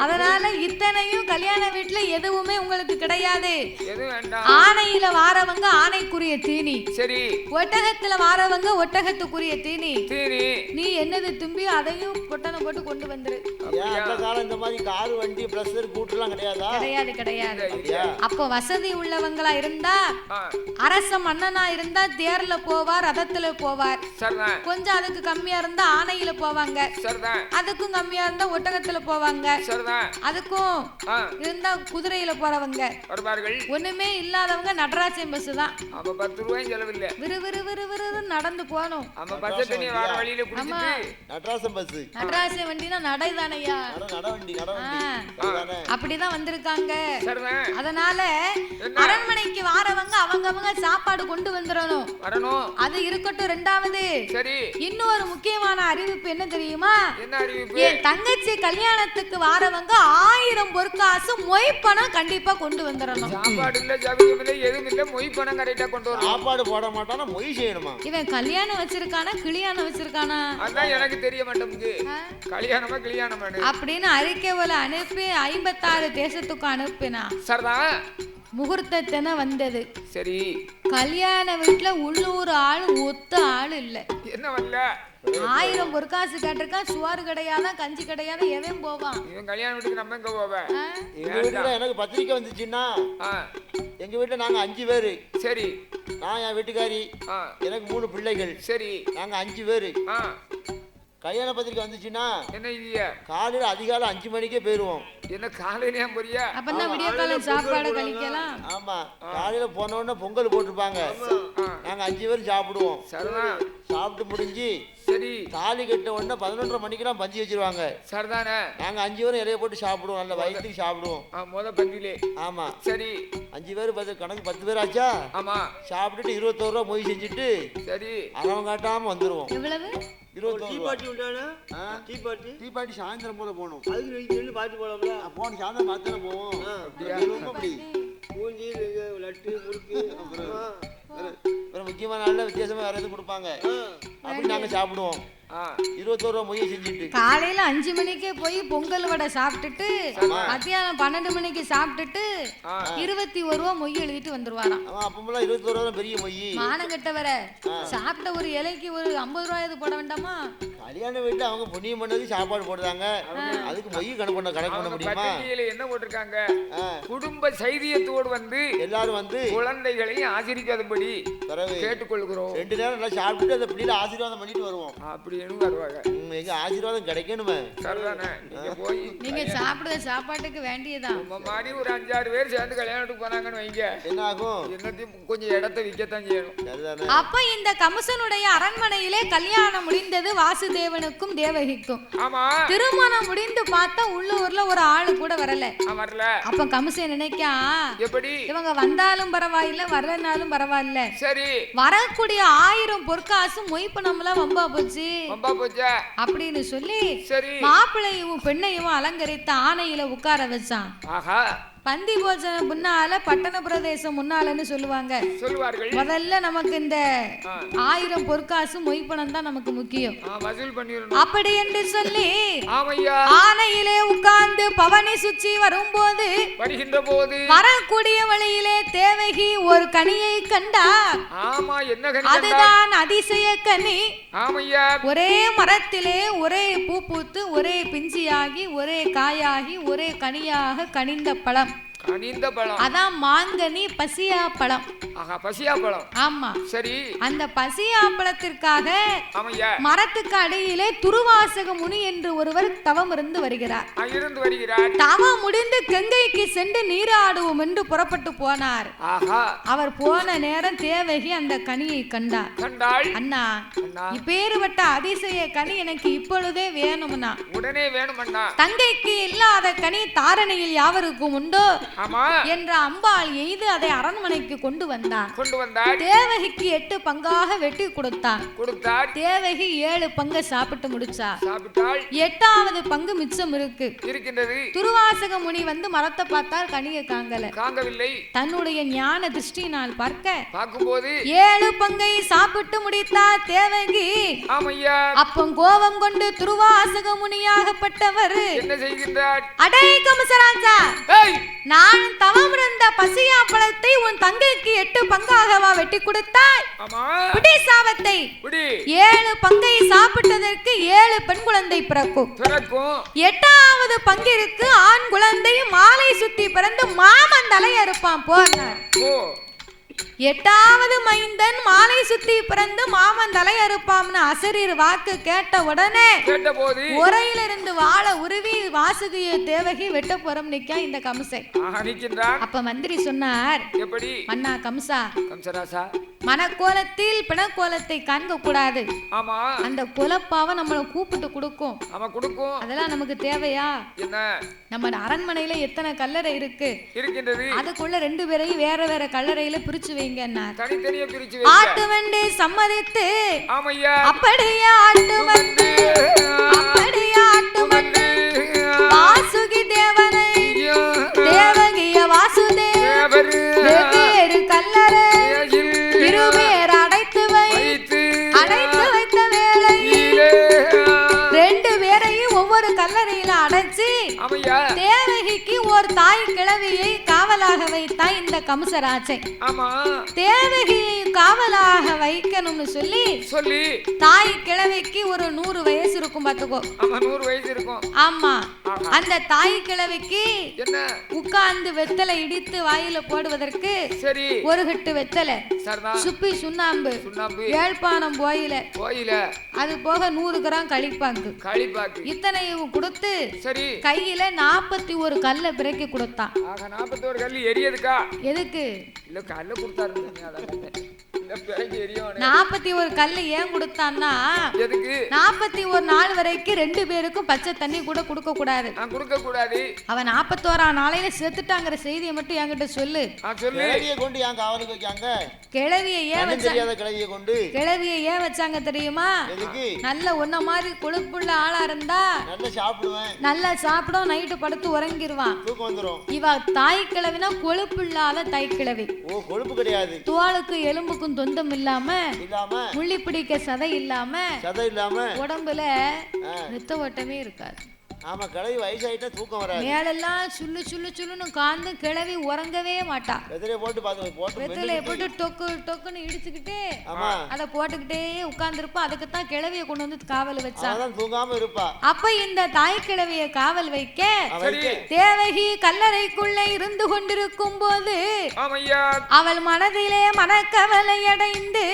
அதனால இத்தனையும் கல்யாண வீட்டுல எதுவுமே உங்களுக்கு கிடையாது எது வேண்டாம் ஆணையில வாரவங்க ஆணைக்குரிய தீனி சரி ஒட்டகத்துல வாரவங்க ஒட்டகத்துக்குரிய தீனி சரி நீ என்னது தும்பி அதையும் பொட்டனை போட்டு கொண்டு வந்துரு ஏன் அந்த காலம் இந்த மாதிரி கார் வண்டி பிளஸ் கூட்டெல்லாம் கிடையாதா கிடையாது கிடையாது அப்படியா? அப்போ வசதி உள்ளவங்களா இருந்தா அரச மன்னனா இருந்தா தேர்ல போவார் ரதத்துல போவார் சரிதான் கொஞ்சம் அதுக்கு கம்மியா இருந்தா ஆணையில போவாங்க சரிதான் அதுக்கும் கம்மியா இருந்தா ஒட்டகத்துல போவாங்க சரிதான் அதுக்கும் இருந்தா குதிரையில போறவங்க வருவார்கள் ஒண்ணுமே இல்லாதவங்க நடராஜன் பஸ் தான் அப்ப 10 ரூபாயும் செலவில்லை விறு விறு விறு விறு நடந்து போகணும் நம்ம பச்சை தண்ணி வர வழியில குடிச்சிட்டு நடராசன் பஸ் நடராஜன் வண்டினா நடைதானையா நடவண்டி நடவண்டி அப்படிதான் வந்திருக்காங்க சரிதான் அதனால அரண்மனைக்கு வாரவங்க அவங்க சாப்பாடு கொண்டு வந்துடணும் வரணும் அது இருக்கட்டும் ரெண்டாவது சரி இன்னொரு முக்கியமான அறிவிப்பு என்ன தெரியுமா என்ன அறிவிப்பு என் தங்கச்சி கல்யாணத்துக்கு வாரவங்க 1000 பொற்காசு மொய் பணம் கண்டிப்பா கொண்டு வந்துடணும் சாப்பாடு இல்ல ஜபியம் இல்ல எதுவும் இல்ல மொய் பணம் கரெக்டா கொண்டு வரணும் சாப்பாடு போட மாட்டானா மொய் செய்யணுமா இவன் கல்யாணம் வச்சிருக்கானா கிளியாணம் வச்சிருக்கானா அதான் எனக்கு தெரிய மாட்டேங்குது கல்யாணமா கிளியாணமா அப்படின்னு அறிக்கை அனுப்பி 56 தேசத்துக்கு அனுப்பினா சரிதான் முகூர்த்தத்தின வந்தது சரி கல்யாண வீட்டுல உள்ளூர் ஆளு ஒத்த ஆளு இல்ல என்ன வரல 1000 பொற்காசு கேட்டிருக்கான் சுவாறு கிடையாதா கஞ்சி கிடையாதா எவன் போவான் இவன் கல்யாண வீட்டுக்கு நம்ம எங்க போவேன் எங்க வீட்டுல எனக்கு பத்திரிக்கை வந்துச்சுன்னா எங்க வீட்டுல நாங்க 5 பேரு சரி நான் என் வீட்டுக்காரி எனக்கு 3 பிள்ளைகள் சரி நாங்க 5 பேரு கல்யாண பத்திரிக்கை வந்துச்சுன்னா என்ன இல்லையா காலையில அதிகாலை 5 மணிக்கே போயிருவோம் என்ன காலையிலயா போறியா அப்பதான் விடிய காலம் சாப்பாடு கழிக்கலாம் ஆமா காலையில போன உடனே பொங்கல் போட்டிருப்பாங்க நாங்க 5 பேரும் சாப்பிடுவோம் சரிதான் சாப்பிட்டு முடிஞ்சு சரி தாலி கட்ட உடனே 11:30 மணிக்கெல்லாம் பந்தி வச்சிருவாங்க சரிதானே நாங்க 5 பேரும் இலைய போட்டு சாப்பிடுவோம் நல்ல வயிற்றுக்கு சாப்பிடுவோம் முத பந்திலே ஆமா சரி 5 பேர் கணக்கு 10 பேர் ஆச்சா ஆமா சாப்பிட்டுட்டு 21 ரூபா மொய் செஞ்சுட்டு சரி அரவம் காட்டாம வந்துருவோம் எவ்வளவு 21 ரூபா டீ பாட்டி சாயந்தரம் போல போகணும் அதுக்கு பாட்டு போல போன சாயந்தரம் மாத்திரம் போவோம் அப்படி லட்டு முறுக்கு அப்புறம் முக்கியமான நாள்ல வித்தியாசமா வேற எதுவும் கொடுப்பாங்க அப்படி நாங்க சாப்பிடுவோம் 21 ரூபா மொய்யை செஞ்சுட்டு காலையில 5 மணிக்கே போய் பொங்கல் வடை சாப்பிட்டுட்டு மத்தியானம் 12 மணிக்கு சாப்பிட்டுட்டு 21 ரூபா மொய் எழுதிட்டு வந்துருவாராம். அப்பமெல்லாம் 21 ரூபா பெரிய மொய். மானம் கெட்டவர சாப்பிட்ட ஒரு இலைக்கு ஒரு 50 ரூபாய் போட வேண்டாமா? கல்யாண வீட்டுல அவங்க புண்ணியம் பண்ணது சாப்பாடு போடுறாங்க, அதுக்கு மொய் கணக்கு பண்ண முடியுமா? என்ன போட்டிருக்காங்க, குடும்ப செய்தியத்தோடு வந்து எல்லாரும் வந்து குழந்தைகளை ஆசீர்வாதம்படி கேட்டுக்கொள்கிறோம். 2 நேரம் நல்லா சாப்பிட்டுட்டு அந்த பிள்ளைகளை ஆசீர்வாதம் பண்ணிட்டு வருவோம். அப்படின்னு வருவாங்க. எங்க ஆசீர்வாதம் கிடைக்கணுமே. சரிதானே? நீங்க போய் நீங்க சாப்பிடுற சாப்பாட்டுக்கு வேண்டியதான். நம்ம மாதிரி ஒரு 5-6 பேர் சேர்ந்து கல்யாணத்துக்கு போனாங்கன்னு வைங்க, என்ன ஆகும்? என்னத்தையும் கொஞ்சம் இடத்தை விற்கத்தான் செய்யணும். சரிதானே? அப்ப இந்த கம்சனுடைய அரண்மனையிலே கல்யாணம் முடிந்தது வாசுதேவனுக்கும் தேவகிக்கும். ஆமா. திருமணம் முடிந்து பார்த்தா உள்ளூர்ல ஒரு ஆளு கூட வரல. வரல. அப்ப கம்சன் நினைக்கா, எப்படி இவங்க வந்தாலும் பரவாயில்ல வரலனாலும் பரவாயில்ல, சரி வரக்கூடிய 1000 பொற்காசு மொய் பணம்லாம் வம்பா போச்சு அப்படின்னு சொல்லி மாப்பிள்ளையும் பெண்ணையும் அலங்கரித்த ஆணையில உட்கார வச்சான். ஆஹா, பந்தி போஜனம் முன்னால பட்டண பிரதேசம் முன்னாலன்னு சொல்லுவார்கள். முதல்ல நமக்கு இந்த 1000 பொற்காசு மொய்ப்பணம் தான் நமக்கு முக்கியம். அப்படி என்று சொல்லி ஆனையிலே உட்கார்ந்து பவனி சுற்றி வரும்போது வரக்கூடிய வழியிலே தேவகி ஒரு கனியை கண்டார். அதுதான் அதிசய கனி. ஒரே மரத்திலே ஒரே பூ பூத்து ஒரே பிஞ்சியாகி ஒரே காயாகி ஒரே கனியாக கனிந்த பழம். அதான் மாங்கனி பசியா பழம். ஆமா சரி. அந்த பசியா பழத்திற்காக மரத்துக்கு அடியிலே துருவாசக முனி என்று ஒருவர் தவம் இருந்து வருகிறார். தவம் முடிந்து கங்கைக்கு சென்று நீராடுவோம் என்று புறப்பட்டு போனார். அவர் போன நேரம் தேவகி அந்த கனியை கண்டார். அண்ணா இப்பேறுபட்ட அதிசய கனி எனக்கு இப்பொழுதே வேணும்னா உடனே வேணும்னா தங்கைக்கு இல்லாத கனி தாரணையில் யாவருக்கும் உண்டோ என்ற அம்பாள் எய்து அதை அரண்மனைக்கு கொண்டு வந்தார். தேவகிக்கு 8 பங்காக வெட்டி கொடுத்தார். தேவகி 7 பங்கு சாப்பிட்டு முடிச்சார். 8வது பங்கு மிச்சம் இருக்கின்றது. துருவாசக முனி வந்து மரத்தை பார்த்தார், கனியை காங்கவில்லை. தன்னுடைய ஞான திருஷ்டியினால் பார்க்கும்போது 7 பங்கை சாப்பிட்டு முடித்தார் தேவகி. அப்போ கோபம் கொண்டு துருவாசக முனியாகப்பட்டவர் என்ன செய்கின்றார்? அடே கம்சராஜா, நான் தவம் இருந்த பசியா பழத்தை உன் தங்கைக்கு 8 பங்காகவா வெட்டி கொடுத்தாய்? புடி சாபத்தை. 7 பங்கை சாப்பிட்டதற்கு 7 பெண் குழந்தை பிறக்கும். 8வது பங்கிற்கு ஆண் குழந்தை மாலை சுத்தி பிறந்து மாமன் தலையை அறுப்பான் போனார். 8வது மைந்தன் மாலை சுத்தி பிறந்து மாமன் தலை அறுப்பாம்னு அசரீர் வாக்கு கேட்ட உடனே உரையிலிருந்து வாழ உருவி வாசுகிய தேவகி வெட்ட போறம் நிக்க இந்த கம்சை. அப்ப மந்திரி சொன்னார், எப்படி மன்னா கம்சராசா, மனக்கோலத்தில் பிணக்கோலத்தை காண்க கூடாது. அந்த குலப்பாவை நம்மள கூப்பிட்டு கொடுக்கும். அதெல்லாம் நமக்கு தேவையா? நம்ம அரண்மனையில எத்தனை கல்லறை இருக்கின்றது, அதுக்குள்ள 2 பேரையும் வேற வேற கல்லறையில பிரிச்சு ஆட்டு வண்டி சம்மதித்து அப்படியே ஆட்டு வந்து வாசுகி தேவனை தேவகிய வாசுதேவர் வெவ்வேறு கல்லறை 2 பேர் அடைத்து வைத்த வேளையில் 2 பேரையும் ஒவ்வொரு கல்லறையில அடைச்சு தேவகிக்கு ஒரு தாய் கிழவியை காவலாக வைத்தா இந்த கம்சராஜன். தேவகியை காவலாக வைக்கணும்னு சொல்லி தாய் கிழவிக்கு ஒரு 100 வயசு இருக்கும் பாத்துக்கோ. 100 வயசு இருக்கும். ஆமா. அந்த தாய் கிழவிக்கு உட்கார்ந்து வெத்தலை இடித்து வாயில போடுவதற்கு ஒரு கட்டு வெத்தலை, சுப்பி சுண்ணாம்பு, ஏழ்பானம் போயில, அது போக 100 கிராம் களிப்பாக்கு இத்தனையும் கொடுத்து கையில 41 கல்ல பிறக்கி கொடுத்தான். 41 கல்லு எரியதுக்கா? எதுக்கு? இல்ல கல்ல கொடுத்தாரு. 41 கல்லு ஏன் கொடுத்தான்னா, 41 நாள் வரைக்கும் 2 பேருக்கும் பச்சை தண்ணி கூட கொடுக்க கூடாது. அவன் 41ஆம் நாளையில செத்துட்டாங்கிற செய்தியை மட்டும் என்கிட்ட சொல்லு. கிழவியை ஏன் வச்சாங்க தெரியுமா? நல்ல ஒன்ன மாதிரி கொழுப்புள்ள ஆளா இருந்தா நல்லா சாப்பிடும், நைட்டு படுத்து உறங்கிடுவான். இவ தாய் கிழவினா கொழுப்பு இல்லாத தாய் கிழவி. தோலுக்கு எலும்புக்கும் தொந்தம் இல்லாம முள்ளி பிடிக்க சதை இல்லாம உடம்புல ரத்த ஓட்டமே இருக்காது. ஆமா, கிழவி வயசாயிட்டா தூக்கம் வராது. மேலெல்லாம் சுள்ளு சுள்ளு சுள்ளுன்னு காந்து கிழவி உறங்கவே மாட்டா. வெத்தலையை போட்டு டொக்கு டொக்குன்னு இடிச்சுக்கிட்டு அதை போட்டுக்கிட்டே உட்கார்ந்துருப்பா. அதுக்கு தான் கிழவியை கொண்டு வந்து காவல் வச்சா, தூங்காம இருப்பா. அப்ப இந்த தாய் கிழவிய காவல் வைக்க தேவகி கல்லறைக்குள்ள இருந்து கொண்டிருக்கும் போது அவள் மனதிலே மனக்கவலை அடைந்து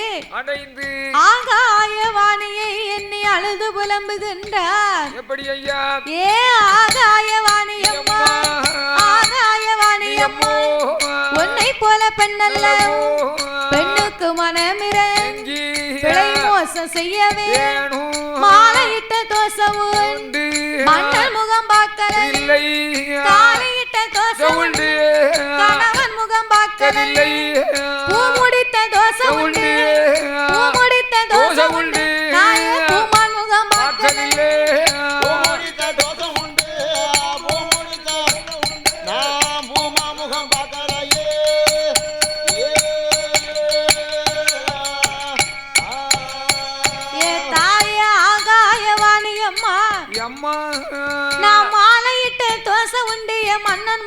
ஆகாய வாணியை எண்ணி அழுது புலம்புகின்றார். எப்படி ஐயா? ஏ ஆகாயவாணியம்மா, ஆகாயவாணியம்மா, உன்னை போல பெண்ணல்ல, பெண்ணுக்கு மனமிறங்கி பிழை மோசம் செய்யவே மாலையிட்ட தோசம் உண்டு, மன்னன் முகம் பார்க்கவில்லை, காலையிட்ட தோசம் உண்டு, கணவன் முகம் பார்க்கவில்லை, பூ முடித்த தோசம் உண்டு, பூ முடித்த தோசம் உண்டு, பூமான் முகம் பார்க்கவில்லை, பூமான்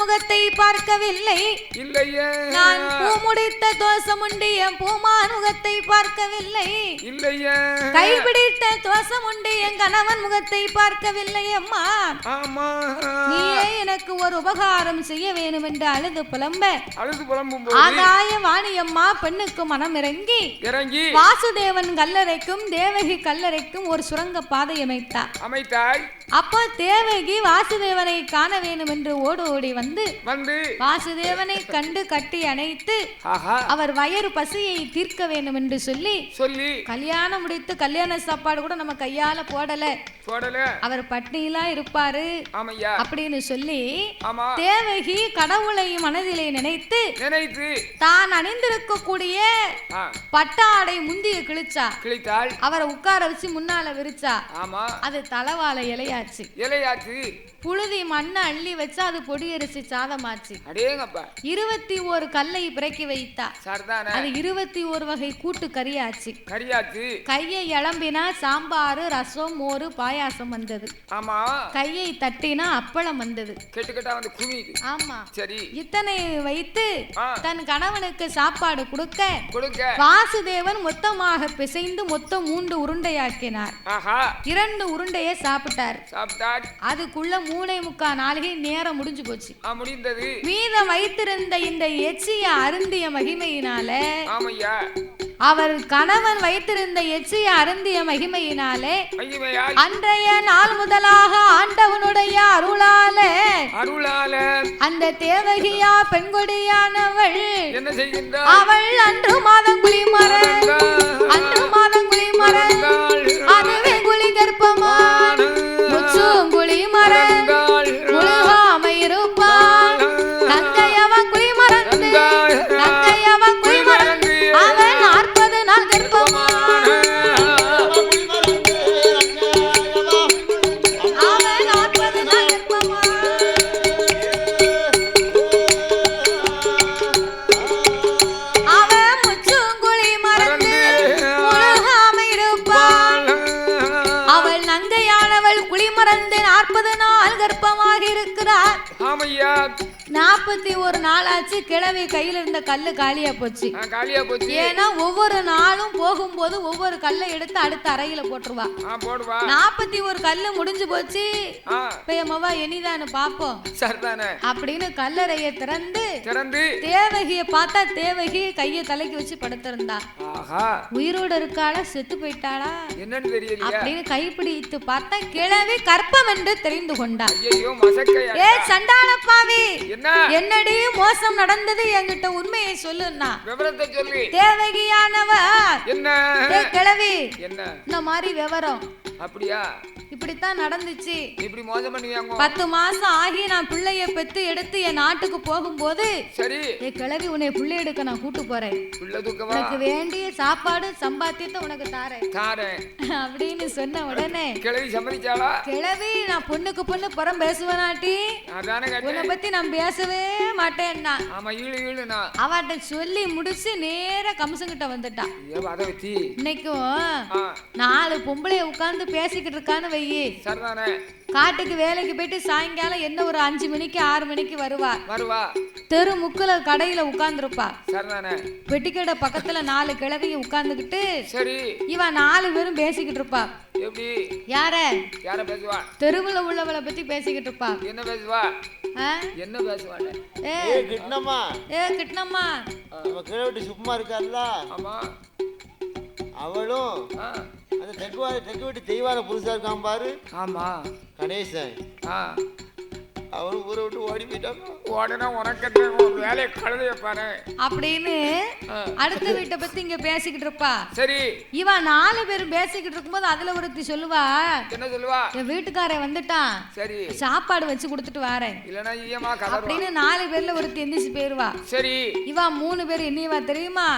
முகத்தை பார்க்கவில்லை. இல்லையே. நான் பூ முடித்த தோசமுண்டு என் பூமான் முகத்தை பார்க்கவில்லை. இல்லையே. கைபிடித்த தோசமுண்டு என் கணவன் முகத்தை பார்க்கவில்லை. அம்மா நீயே எனக்கு ஒரு உபகாரம் செய்ய வேண்டும் என்று அழுது புலம்பும் ஆகாய வாணியம்மா பெண்ணுக்கு மனம் இறங்கி வாசுதேவன் கல்லறைக்கும் தேவகி கல்லறைக்கும் ஒரு சுரங்க பாதை அமைத்தாள். அப்போ தேவகி வாசுதேவனை காண வேண்டும் என்று ஓடி வந்து வாசுதேவனை கண்டு கட்டி அணைத்து அவர் வயிறு பசியை தீர்க்க வேண்டும் என்று சொல்லி கல்யாணம் முடித்து கல்யாண சாப்பாடு கூட நம்ம கையால போடல அவர் பட்டினிலாம் இருப்பாரு அப்படின்னு சொல்லி தேவகி கடவுளை மனதிலே நினைத்து தான் அணிந்திருக்கக்கூடிய பட்டாடை முந்திய கிழிச்சாள். அவரை உட்கார வச்சு முன்னால விரிச்சா. அது தலவாழை இலையாச்சு. புழுதி மண்ணை அள்ளி வச்சு அது பொடியரிசி சாதமாச்சு. 21 கல்லை பிறக்கி வைத்தா. அது 21 வகை கூட்டு கறியாச்சு. கையை இளம்பினா சாம்பார் ரசம் மோரு பாயாசம் வந்தது. கையை தட்டினா அப்பளம் வந்தது. ஆமா இத்தனை வைத்து தன் கணவனுக்கு சாப்பாடு கொடுக்க வாசுதேவன் மொத்தமாக பிசைந்து மொத்தம் 3 உருண்டையாக்கினார். 2 உருண்டையை சாப்பிட்டார். அதுக்குள்ள 3.25 நாளிகை நேரம் முடிஞ்சு போச்சு. மீதம் வைத்திருந்த இந்த எச்சிய அருந்திய மகிமையினால அவர் கணவன் வைத்திருந்த எச்சிய அருந்திய மகிமையினாலே அன்றைய நாள் முதலாக ஆண்டவனுடைய அருளாலே அந்த தேவகியா பெண்கொடியானவள் அவள் அன்று மாதம் குளிமரன் அதுவே குளி கற்பமான் முச்சும் குளிமரன் முழுகாமை இருப்பான் தங்கையவன் குளிமறந்து அவன் 40 நாள் கற்பமான் அவன் முச்சும் குளிமறந்து முழுகாமை இருப்பான் அவள் நங்கையானவள் குளிமறந்து 40 நாள் கர்ப்பமாக இருக்கிறார். 41 நாளாச்சு. கிழவி கையில இருந்த கல்லு காலியா போச்சு. ஏன்னா ஒவ்வொரு நாளும் போகும்போது ஒவ்வொரு கல்லை எடுத்து அடுத்த அறையில போட்டுருவா. 41 கல்லு முடிஞ்சு போச்சு. பேமவா இனிதான்னு பாப்போம் அப்படின்னு கல்லறையை திறந்து தேவகிய பார்த்தா தேவகி கைய தலைக்கு வச்சு படுத்திருந்தா. உயிரோட இருக்காளா செத்து போயிட்டாளா அப்படின்னு கைப்பிடித்து பார்த்தா கிழவி கற்பம் என்று தெரிந்து கொண்டா. ஏ சண்டாளப்பாவி என்னடி மோசம் நடந்தது என்கிட்ட உண்மையை சொல்லுன்னா தேவகியானவ கிழவி இந்த மாதிரி விவரம் அப்படியா இப்படித்தான் நடந்துச்சு. இப்படி மோசம் பண்ணுவாங்க. 10 மாசம் ஆகி நான் பிள்ளைய பெத்து எடுத்து என் நாட்டுக்கு போகும்போது சரி கிழவி உன்னை பிள்ளை எடுக்க நான் கூட்டு போறேன். உனக்கு வேண்டிய சாப்பாடு சம்பாத்தியத்தை உனக்கு தாரேன் அப்படின்னு சொன்ன உடனே கிழவி சம்மதிச்சாளா? கிழவி நான் பொண்ணுக்கு பொண்ணு புறம் பேசுவனாட்டி உன்னை பத்தி நான் பேசவே மாட்டேன்னா அவட்ட சொல்லி முடிச்சு நேர கம்சங்கிட்ட வந்துட்டான். இன்னைக்கும் 4 பொம்பளைய உட்கார்ந்து பேசிக்கிட்டு இருக்கான்னு வையி. காட்டுக்கு வேலைக்கு போயிட்டு சாயங்காலம் என்ன ஒரு 5 மணிக்கு 6 மணிக்கு வருவா. தெரு முக்குல கடையில உட்கார்ந்துருப்பா. பெட்டிக்கடை பக்கத்துல 4 கிழவிங்க உட்கார்ந்துகிட்டு இவன் 4 பேரும் பேசிக்கிட்டு இருப்பா. யார பேசுவா? தெருவுல உள்ளவளை பத்தி பேசிக்கிட்டு இருப்பா. என்ன பேசுவா? கிட்னம்மா சும்மா இருக்கால அவளும் அந்த தெற்கு வீட்டு தெய்வான புதுசா இருக்கான் பாரு. ஆமா கணேசன் அவன் ஊரை விட்டு ஓடி போயிட்டான். உடனே உனக்கு வேலையை கழுதைய பாரு அப்படின்னு அடுத்த வீட்டை பத்தி இங்க பேசிக்கிட்டு இருப்பா. சரி இவன் 4 பேரும் பேசிக்கிட்டு இருக்கும்போது அதுல ஒருத்தி சொல்லுவா. என்ன சொல்லுவா? என் வீட்டுக்காரன் வந்துட்டான், சரி சாப்பாடு வச்சு கொடுத்துட்டு வரேன் அப்படின்னு 4 பேர்ல ஒருத்தி எந்திரிச்சு போயிருவா. சரி இவா 3 பேர் என்னையவா தெரியுமா?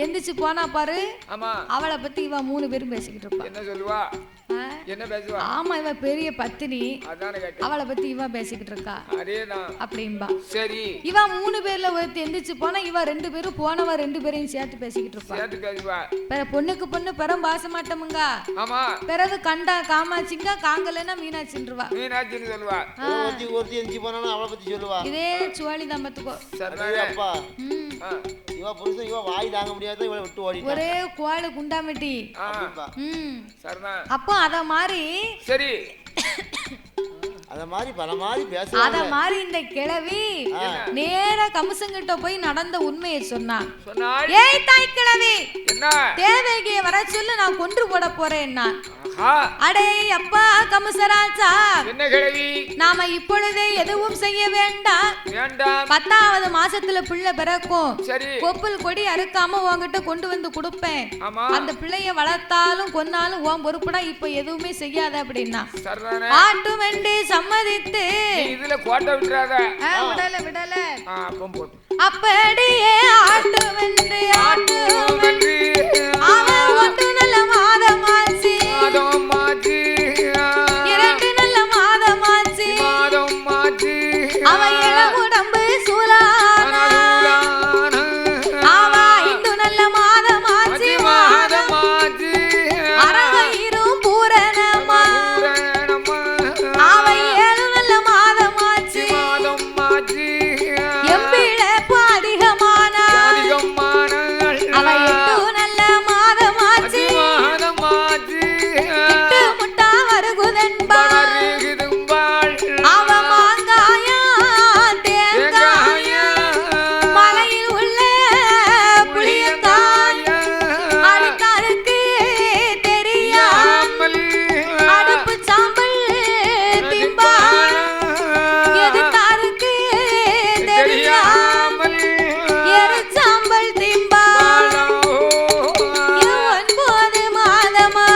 எந்திரிச்சு போனா பாரு அவளை பத்தி இவா 3 பேரும் பேசிக்கிட்டு இருப்பா. என்ன சொல்லுவா? என்ன பேசுவா? ஆமா, இவ பெரிய பத்தினி, அதானே கேட்டேன். அவளை பத்தி இவ பேசிக்கிட்டு இருக்கா. அதேதான் அப்படிம்பா. சரி, இவ 3 பேர்ல ஒருத்தி எந்திரிச்சு போனா, இவ 2 பேரும் போனவ 2 பேரையும் சேர்த்து பேசிக்கிட்டு இருப்பா. சேர்த்து பேசுவா. பொண்ணுக்கு பொண்ணு பெரும் பாச மாட்டோமுங்க. ஆமா, பிறகு கண்டா காமாட்சிங்க, காங்கலன்னா மீனாட்சின்றவா. மீனாட்சின்னு சொல்லுவா. ஒருத்தி எஞ்சி போனா அவளை பத்தி சொல்லுவா. இதே சுவாலி தம்பத்துக்கோ. அப்பா இவ புருஷன் இவ வாய் தாங்க முடியாத இவளை விட்டு ஓடி ஒரே கோழு குண்டாமிட்டி. அப்போ அத மாதிரி சரி, அத மாதிரி பல மாதிரி பேச அத மாதிரி இந்த கிழவி நேர கம்சங்கிட்ட போய் நடந்த உண்மையை சொன்னா. ஏய் தாய் கிழவி, என்ன தேவகியை வர சொல்லு, நான் கொன்று போட போறேன்னா. அடே அப்பா கம்சராஜா, என்ன கிழவி, நாம இப்பொழுதே எதுவும் செய்ய வேண்டாம். 10வது மாசத்துல பிள்ளை பிறக்கும். கொப்புல் கொடி அறுக்காம உன்கிட்ட கொண்டு வந்து கொடுப்பேன். அந்த பிள்ளைய வளர்த்தாலும் கொன்னாலும் உன் பொறுப்புடா, இப்ப எதுவுமே செய்யாத அப்படின்னா. ஆட்டு வெண்டு சம்மதித்து இதுல கோட்டை விட்டுறாத. விடல விடல. அப்படியே ஆட்டு வெண்டு அவன் ஒன்று நல்ல மாதமாச்சு, 2 நல்ல மாதமாச்சு, அவன் இளமுடம்பு சூலானா, அவன் 5 நல்ல மாதமாச்சு, அரவயிரும் பூரணமா, அவன் 7 நல்ல மாதமாச்சு, எம்பிழப்பு அதிகமானா, அவன் 8 நல்ல மாதமாச்சு, 8 முட்டா வருகுதென்பாள், அவன் மாங்காயா தேங்காயா, மலையில் உள்ள புளியங்காய் அடுத்தாருக்கு தெரியாமல் அடுப்பு சாம்பல் திம்பாள், எதுத்தாருக்கு தெரியாமல் எருச்சாம்பல் திம்பாள். 9 மாதமா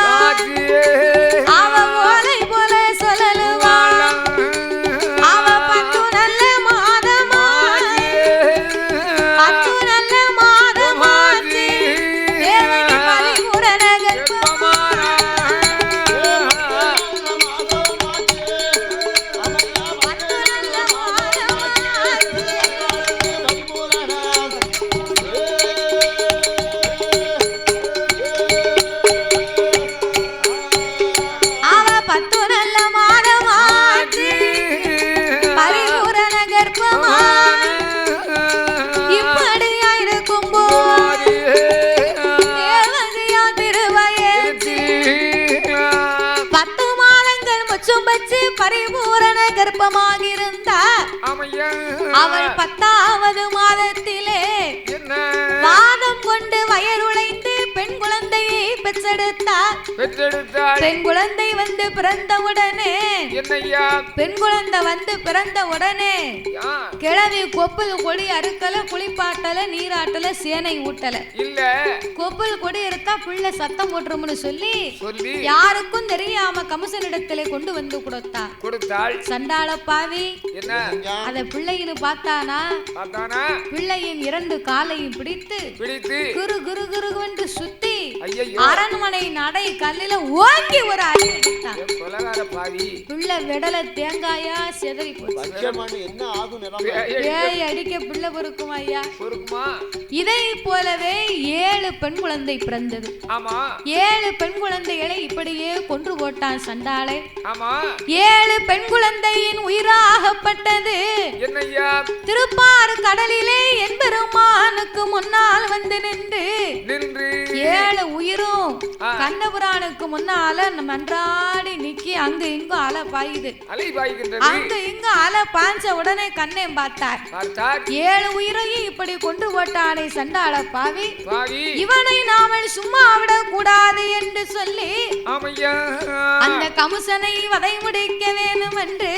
அவ ஓலை போல சொல்லலுவாள், அவ 10 நல்ல மாதமா, 10 நல்ல மாதமாச்சு, தேவகி பரிபூரண கர்ப்பமா. 10 நல்ல மாதமாச்சு, அவ 10 நல்ல மாதமாச்சு, பரிபூரண கர்ப்பமா. இப்படியா இருக்கும்போது தேவகியா திருவயேச்சு, 10 மாதங்கள் முச்சும் வச்சு பரிபூரண கர்ப்பமாகிருந்தா. அவள் 10வது மாதத்திலே வாதம் கொண்டு வயருளைந்து பெண் குழந்தையை பெற்றெடுத்தார். பெண் குழந்தை வந்து பிறந்தவுடனே பெண் குழந்தை வந்து பிறந்தவுடனே கிழவி கொப்புல் கொடி அறுக்கல, குளிப்பாட்டல, நீராட்டல, சேனை ஊட்டல. கொப்புல் கொடி எடுத்தா பிள்ளை சத்தம் போட்டுரும்னு சொல்லி யாருக்கும் தெரியாம கம்சனிடத்திலே கொண்டு வந்து கொடுத்தாள். சண்டாள பாவி அத பிள்ளைன்னு பார்த்தானா, பிள்ளையின் 2 காலையும் பிடித்து குரு குரு குரு என்று சுத்தி அரண்மனை நடை கல்லில ஓங்கி ஒரு அடி அடித்தான். பிள்ளை விடல தேங்காயா செதறி போச்சு. அடிக்க பிள்ளை பொறுக்கும் ஐயா. இதை போலவே 7 பெண் குழந்தை பிறந்தது. 7 பெண் குழந்தைகளை இப்படியே கொன்று போட்டான் சண்டாளை. 7 பெண் குழந்தையின் உயிராகப்பட்டது திருப்பாறு கடலிலே என்பெருமானுக்கு முன்னால் வந்து நின்று 7 உயிரும் கண்ணபுரானுக்கு முன்னால மன்றாடி நிக்கி அங்க இங்கு அலை பாயுது. அங்க இங்கு அலை பாய்ச்ச உடனே கண்ணை பார்த்தார். 7 உயிரையும் இப்படி கொன்று போட்டானே சண்டாள பாவி, இவனை நாமல் சும்மா விட கூடாது என்று சொல்லி அந்த கமுசனை வதை முடிக்க வேண்டும் என்று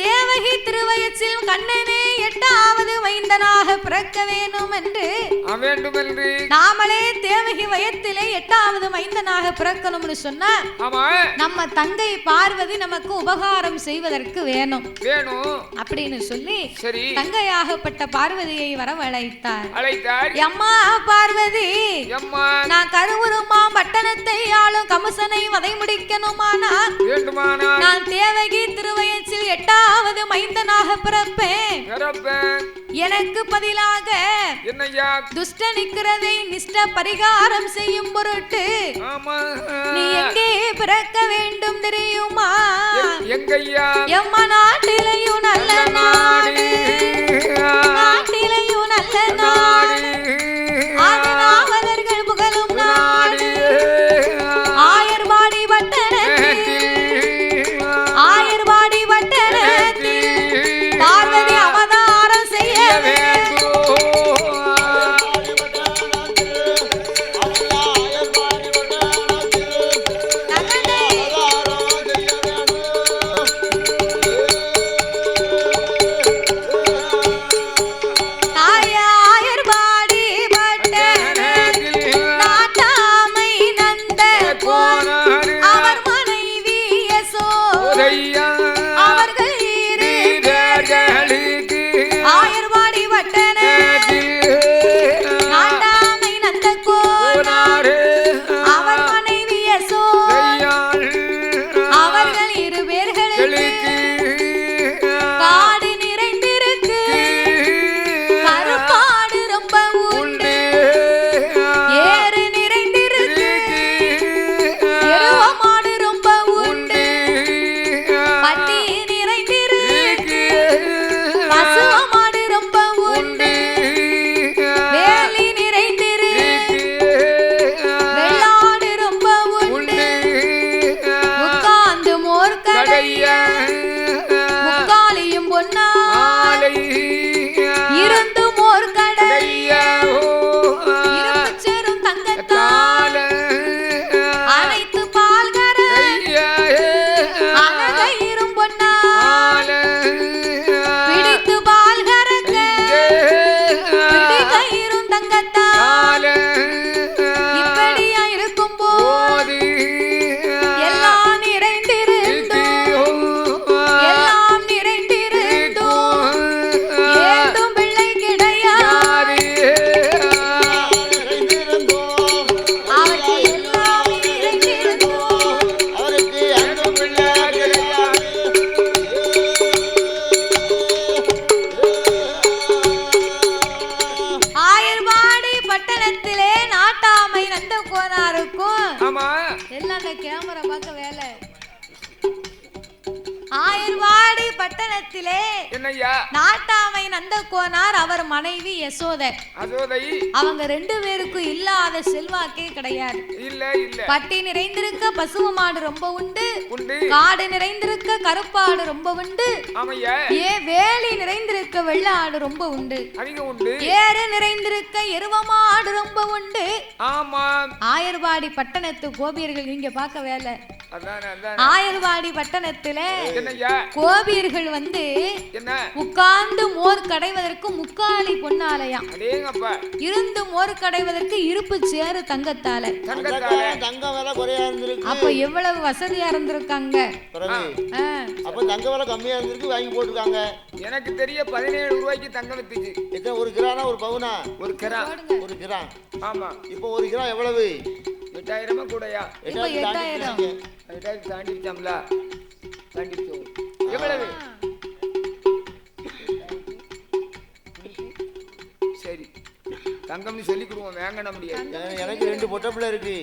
தேவகி திருவ திருவயசில் கண்ணனே 8வது மைந்தனாக பிறக்க வேண்டும் என்று நாமளே தேவகி வயத்திலே 8வது மைந்தனாக பிறக்கணும்னு சொன்னா நம்ம தங்கை பார்வதி நமக்கு உபகாரம் செய்வதற்கு வேணும் அப்படின்னு சொல்லி தங்கையாகப்பட்ட பார்வதியை வரவழைத்தார். அம்மா பார்வதி, நான் கருவுருமா பட்டணத்தை ஆளும் கமசனை வதை முடிக்கணுமானா நான் தேவகி திருவயசில் 8வது மைந்தனாக பிறப்பேன். எனக்கு பதிலாக துஷ்ட நிக்கிறதை நிஷ்ட பரிகாரம் செய்யும் பொருட்டு நீ எங்கே பிறக்க வேண்டும் தெரியுமா? எம்மா நாட்டிலையும் நல்ல நாடு, நாட்டிலையும் நல்ல நாடு, ஆதிநாவலர்கள் புகழும் நாடு, ஆயர்வாடி பட்டணத்தில், ஆயர்வாடி பட்டணத்தில் பார்வதி அவதாரம் செய்ய வேண்டும். ஆயர்வாடி பட்டணத்திலே நாட்டாமை நந்தகோனார் அவர் மனைவி யசோதை. அவங்க 2 பேருக்கும் இல்லாத செல்வாக்கே கிடையாது. பட்டி நிறைந்திருக்க பசுவ மாடு ரொம்ப உண்டு, காடு நிறைந்திருக்க கருப்பாடு ரொம்ப உண்டு, வேலி நிறைந்திருக்க வெள்ள ஆடு ரொம்ப உண்டு, ஏறு நிறைந்திருக்க எருவ மாடு ரொம்ப உண்டு. ஆயர்வாடி பட்டணத்து கோபியர்கள் நீங்க பார்க்க வேலை. ஆயர்வாடி பட்டணத்துல கோபியர்கள் வந்து உட்கார்ந்து மோர் கடைவதற்கு முக்காலி பொன்னாலயம், இருந்து மோர் கடைவதற்கு இருப்பு சேரு தங்கத்தால. அப்ப எவ்வளவு வசதியா இருந்திருக்காங்க. எனக்கு தெரிய 17 ரூபாய்க்கு தங்கம் வித்துச்சு. ஒரு கிரானா ஒரு பவுனா? ஒரு கிராம். ஆமா. இப்போ ஒரு கிராம் எவ்வளவு? 8000 கூடயா? 8000 தாண்டிச்சோம்ல. தாண்டிச்சோம். எவ்வளவு? சரி, தங்கம்னு சொல்லிக்குடுவோம், வேங்கன முடியாது. எனக்கு 2 பொட்ட பிள்ளை இருக்கு.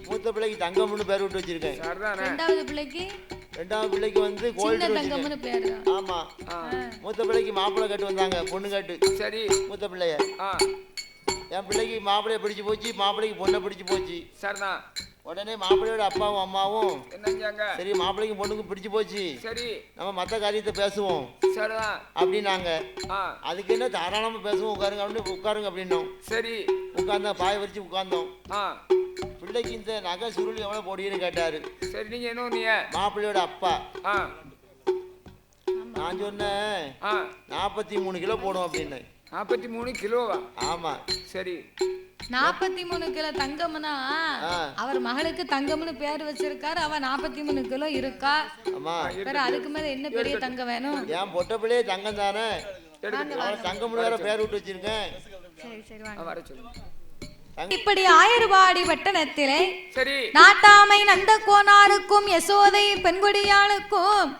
மூத்த பிள்ளைக்கு தங்கம்னு பேர் விட்டு வச்சிருக்கேன். ரெண்டாவது பிள்ளைக்கு வந்து கோல்டு தங்கம்னு பேர். ஆமா. மூத்த பிள்ளைக்கு மாப்பிள்ளை கட்டு வந்தாங்க, பொண்ணு கட்டு. சரி. மூத்த பிள்ளைய என் பிள்ளைக்கு மாப்பிள்ளைய பிடிச்சு போச்சு, மாப்பிள்ளைக்கு பொண்ணை பிடிச்சு போச்சு. சரிதான். உடனே மாப்பிள்ளையோட அப்பாவும் அம்மாவும் என்னங்க, சரி மாப்பிள்ளைக்கு பொண்ணுக்கு பிடிச்சு போச்சு, சரி நம்ம மற்ற காரியத்தை பேசுவோம் அப்படின்னாங்க. அதுக்கு என்ன தாராளமா பேசுவோம், உட்காருங்க அப்படின்னு உட்காருங்க அப்படின்னோம். சரி உட்கார்ந்தோம், பாய வச்சு உட்கார்ந்தோம். பிள்ளைக்கு இந்த நகை சுருள் எவ்வளவு போடுவீன்னு கேட்டாரு. சரி, நீங்க என்ன? மாப்பிள்ளையோட அப்பா நான் சொன்னேன் 43 கிலோ போடும் அப்படின்னு. 43 கிலோவா? ஆமா. சரி, 43 கிலோ தங்கம்னா அவர் மகளுக்கு தங்கம்னு பேர் வச்சிருக்காரு. அவ 43 கிலோ இருக்கா. ஆமா. அதுக்கு மேல என்ன பெரிய தங்கம் வேணும்? ஏன் பொட்ட பிள்ளையே தங்கம் தானே, தங்கம்னு வேற பேர் விட்டு வச்சிருக்கேன். சரி சரி வாங்க. வர சொல்லுங்க. இப்படி ஆயர்வாடி பட்டணத்திலே சரி நாட்டாமை நந்த கோனாருக்கும் யசோதை பெண்குடியாளுக்கும்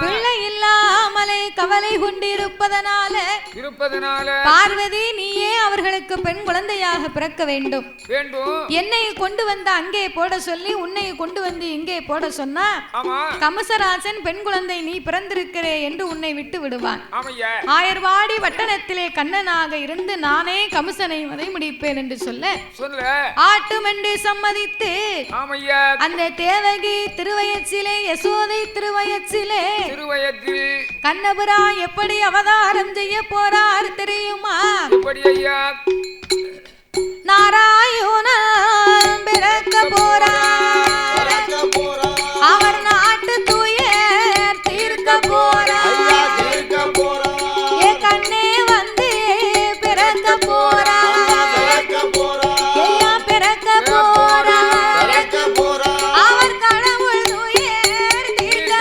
பிள்ளை இல்லாமலே கவலை கொண்டிருப்பதனால பார்வதி நீயே அவர்களுக்கு பெண் குழந்தையாக பிறக்க வேண்டும். என்னை கொண்டு வந்து அங்கே போட சொல்லி உன்னை கொண்டு வந்து இங்கே போட சொன்னா கமசராஜன் பெண் குழந்தை நீ பிறந்திருக்கிறே என்று உன்னை விட்டு விடுவான். ஆயர்வாடி பட்டணத்திலே கண்ணனாக இருந்து நானே கமசனை வதை முடிப்பேன் என்று சொல்ல ஆட்டுமென்று சம்மதித்து அந்த தேவகி திருவயச்சிலே யசோதை திருவயச்சிலே கண்ணபுரா எப்படி அவதாரம் செய்ய போறார் தெரியுமா? நாராயணன் பிறக்க போறார், அவர் நாட்டு துயர் தீர்க்க போறார், என் கண்ணே வந்து பிறக்க போறார், அவர் கடவுள் துயர் தீர்க்க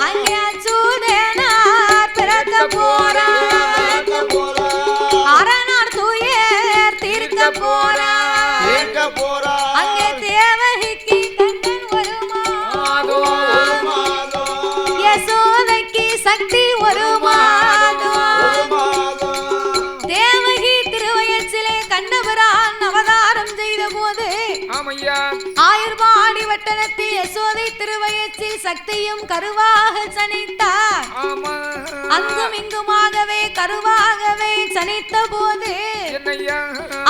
அங்கே அச்சுதனார் பிறக்க போறார், அரணார் துயர் தீர்க்க போறார், அங்கே தேவகிக்கு கண்ணன் வருமா, யசோதைக்கு சக்தி வருமா. தேவகி திருவயச்சிலே கண்ணபுரான் அவதாரம் செய்த போது ஆயர்வாடி வட்டணத்தில் யசோதை திருவயச்சில் சக்தியும் கருவாக சனித்தார். அங்கும் இங்குமாகவே கருவாகவே சனித்த போது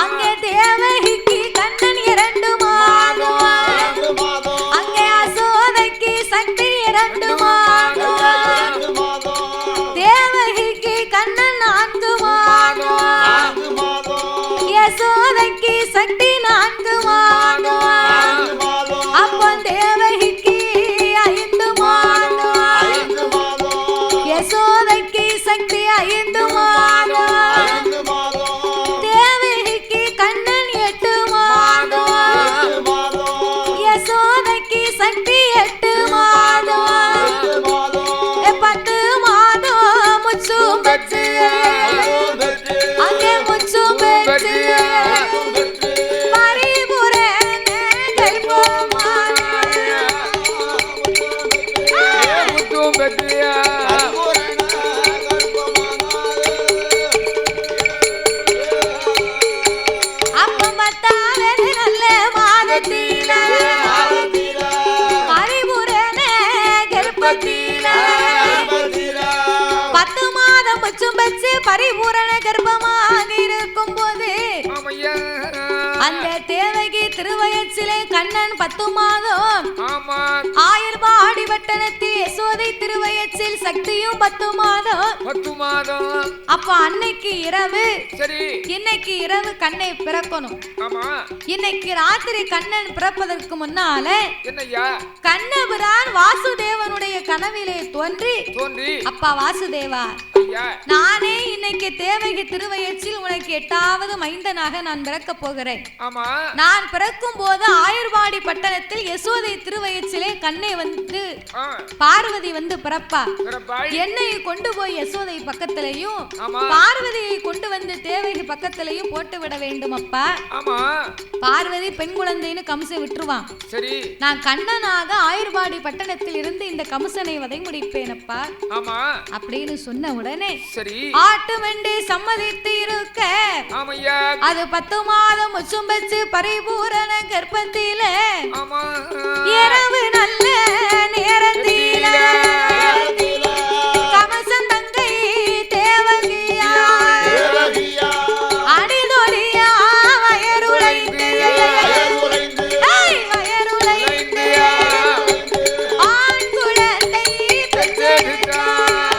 அங்கே தேவகிக்கு கண்ணன் 2 மாதம், அங்கே யசோதைக்கு சக்தி 2 மாதம், தேவகிக்கு கண்ணன் 4 மாதம், யசோதைக்கு சக்தி 4 மாதம், அப்போ தேவகிக்கு 5 மாதம், யசோதைக்கு சக்தி 5 மாதம், தேவகிக்கு கண்ணன் 8 மாதம், யசோதைக்கு சக்தி 8 மாதம், 10 மாதம் முச்சும் பெற்று அங்கே முச்சும் பெற்று பரிபூரண கர்ப்பமாக இருக்கும் போது அந்த தேவகி திருவயச்சிலே கண்ணன் 10 மாதம், ஆயர்வாடி வட்டணத்தில் யசோதை திருவயச்சில் சக்தியும் 10 மாதம். அப்ப அன்னைக்கு இரவு இன்னைக்கு இரவு கண்ணை பிறக்கணும். இன்னைக்கு ராத்திரி கண்ணன் பிறப்பதற்கு முன்னால கண்ணபுரான் வாசுதேவனுடைய கனவிலே தோன்றி அப்பா வாசுதேவா நானே இன்னைக்கு தேவகி திருவயச்சில் உனக்கு 8வது மைந்தனாக நான் பிறக்க போகிறேன். நான் பிறக்கும் போது ஆயர்வாடி பட்டணத்தில் யசோதை திருவயச்சிலே கண்ணை வந்து பார்வதி வந்து பிறப்பா. என்னை கொண்டு போய் யசோதை பக்கத்திலையும் பார்வதியை கொண்டு வந்து தேவகி பக்கத்திலையும் போட்டு விட வேண்டும் அப்பா. பார்வதி பெண் குழந்தைன்னு கம்சை விட்டுருவான். நான் கண்ணனாக ஆயர்வாடி பட்டணத்தில் இருந்து இந்த கம்சனை வதை முடிப்பேன் அப்பா அப்படின்னு சொன்ன உடனே ஆட்டு வெண்டி சம்மதித்து இருக்க அது 10 மாதம் முச்சும் வச்சு பரிபூரண கர்ப்பத்தில இரவு நல்ல நேரத்தில கமசன் தங்கை தேவகியா அடிதொடியா வயருளைந்து ஆண் குழந்தை பெற்றெடுத்தார்.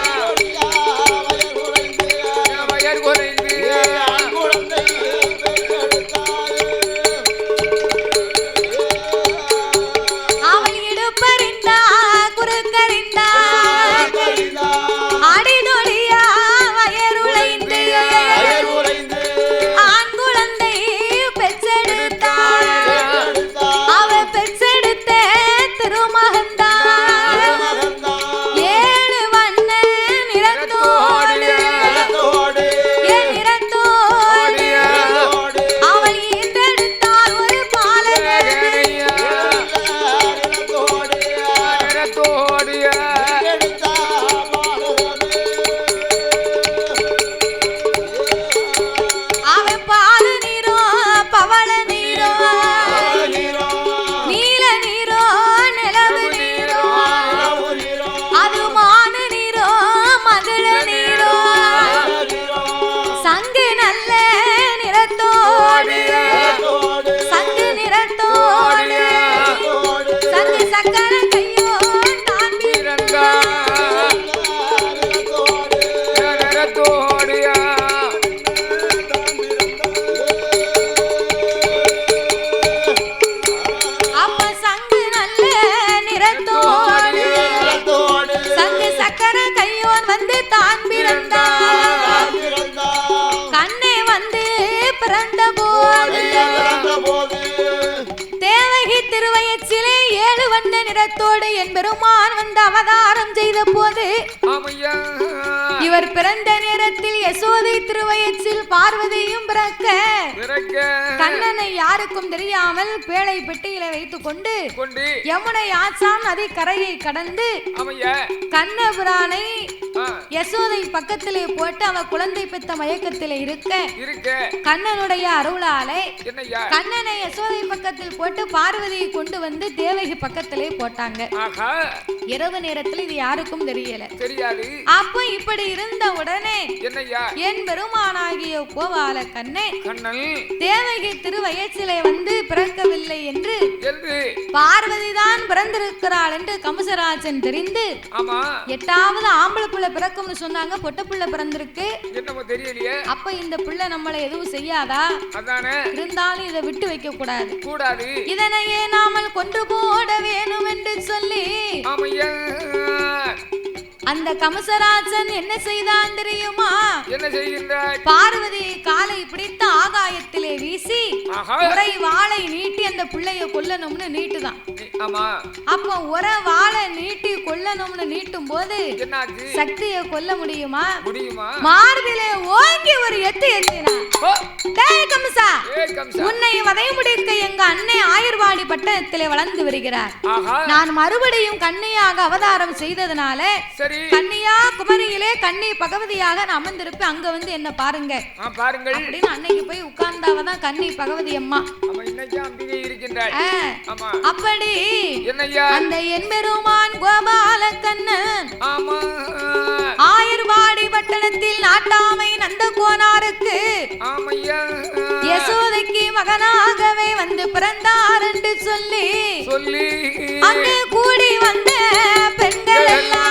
சக்கர கையோ நான் அப்ப சங்கு நல்ல நிறத்தோடு சங்கு சக்கர கையோன் வந்து தான் பிறந்தான் கண்ணே வந்து பிறந்த போது தேவகி திருவயச்சிலே 7 வண்ண நிறத்தோடு என் பெருமான் வந்து அவதாரம் செய்த போது இவர் பிறந்த நேரத்தில் யசோதை திருவயச்சில் பார்வதியும் பிறக்க கண்ணனை யாருக்கும் தெரியாமல் பேழை பெட்டியில வைத்துக் கொண்டு யமுனை ஆசாம் நதி கரையை கடந்து கண்ணபுரானை யசோதை பக்கத்திலே போட்டு அவ குழந்தை பெத்த மயக்கத்திலே இருக்க கண்ணனுடைய அருளாலே கண்ணனை யசோதை பக்கத்தில் போட்டு பார்வதியை கொண்டு வந்து தேவகி பக்கத்திலே போட்டாங்க. இரவு நேரத்தில் இது யாருக்கும் தெரியல. அப்ப இப்படி இருந்த உடனே என் பெருமானாகிய கோபால கண்ணன் தேவகி திருவயச்சிலே வந்து பிறக்கவில்லை என்று பார்வதி தான் பிறந்திருக்கிறாள் என்று கம்சராஜன் தெரிந்து 8வது ஆம்பளை பிள்ளை பிறக்கும்னு சொன்னாங்க. பொட்ட பிள்ளை பிறந்திருக்கு. அப்ப இந்த பிள்ளை நம்மளை எதுவும் செய்யாதா? இருந்தாலும் இதை விட்டு வைக்க கூடாது. இதனையே நாமல் கொன்று போட வேணும் என்று சொல்லி அந்த கம்சராஜன் என்ன செய்தான் தெரியுமா? என்ன செய்கின்றார்? பார்வதி காலை பிடித்து ஆகாயத்திலே வீசி ஒரே வாளை நீட்டி அந்த பிள்ளைய கொல்லணும்னு நீட்டுதான். அப்ப ஒரே வாளை நீட்டி கொல்லணும்னு நீட்டும் போது சக்தியை கொல்ல முடியுமா? மார்பிலே ஓங்கி ஒரு எத்து எத்தினான். கம்சா, உன்னை வதை முடிக்க எங்க அன்னை ஆயுர்வாடி பட்டணத்திலே வளர்ந்து வருகிறார். நான் மறுபடியும் கன்னியாக அவதாரம் செய்ததனால கன்னியா குமரியிலே கன்னி பகவதியாக நான் அமர்ந்திருப்பேன். அங்க வந்து என்ன பாருங்க அப்படின்னு அன்னைக்கு போய் உட்கார்ந்தாவதான் கன்னி பகவதி அம்மா. அப்படி அந்த எம்பெருமான் கோபால கண்ணன் ஆயுர்வாடி பட்டணத்தில் நாட்டாமை நந்த கோனாருக்கு யசோதைக்கு மகனாகவே வந்து பிறந்தார் என்று சொல்லி அங்கே கூடி வந்த பெண்கள் எல்லாம்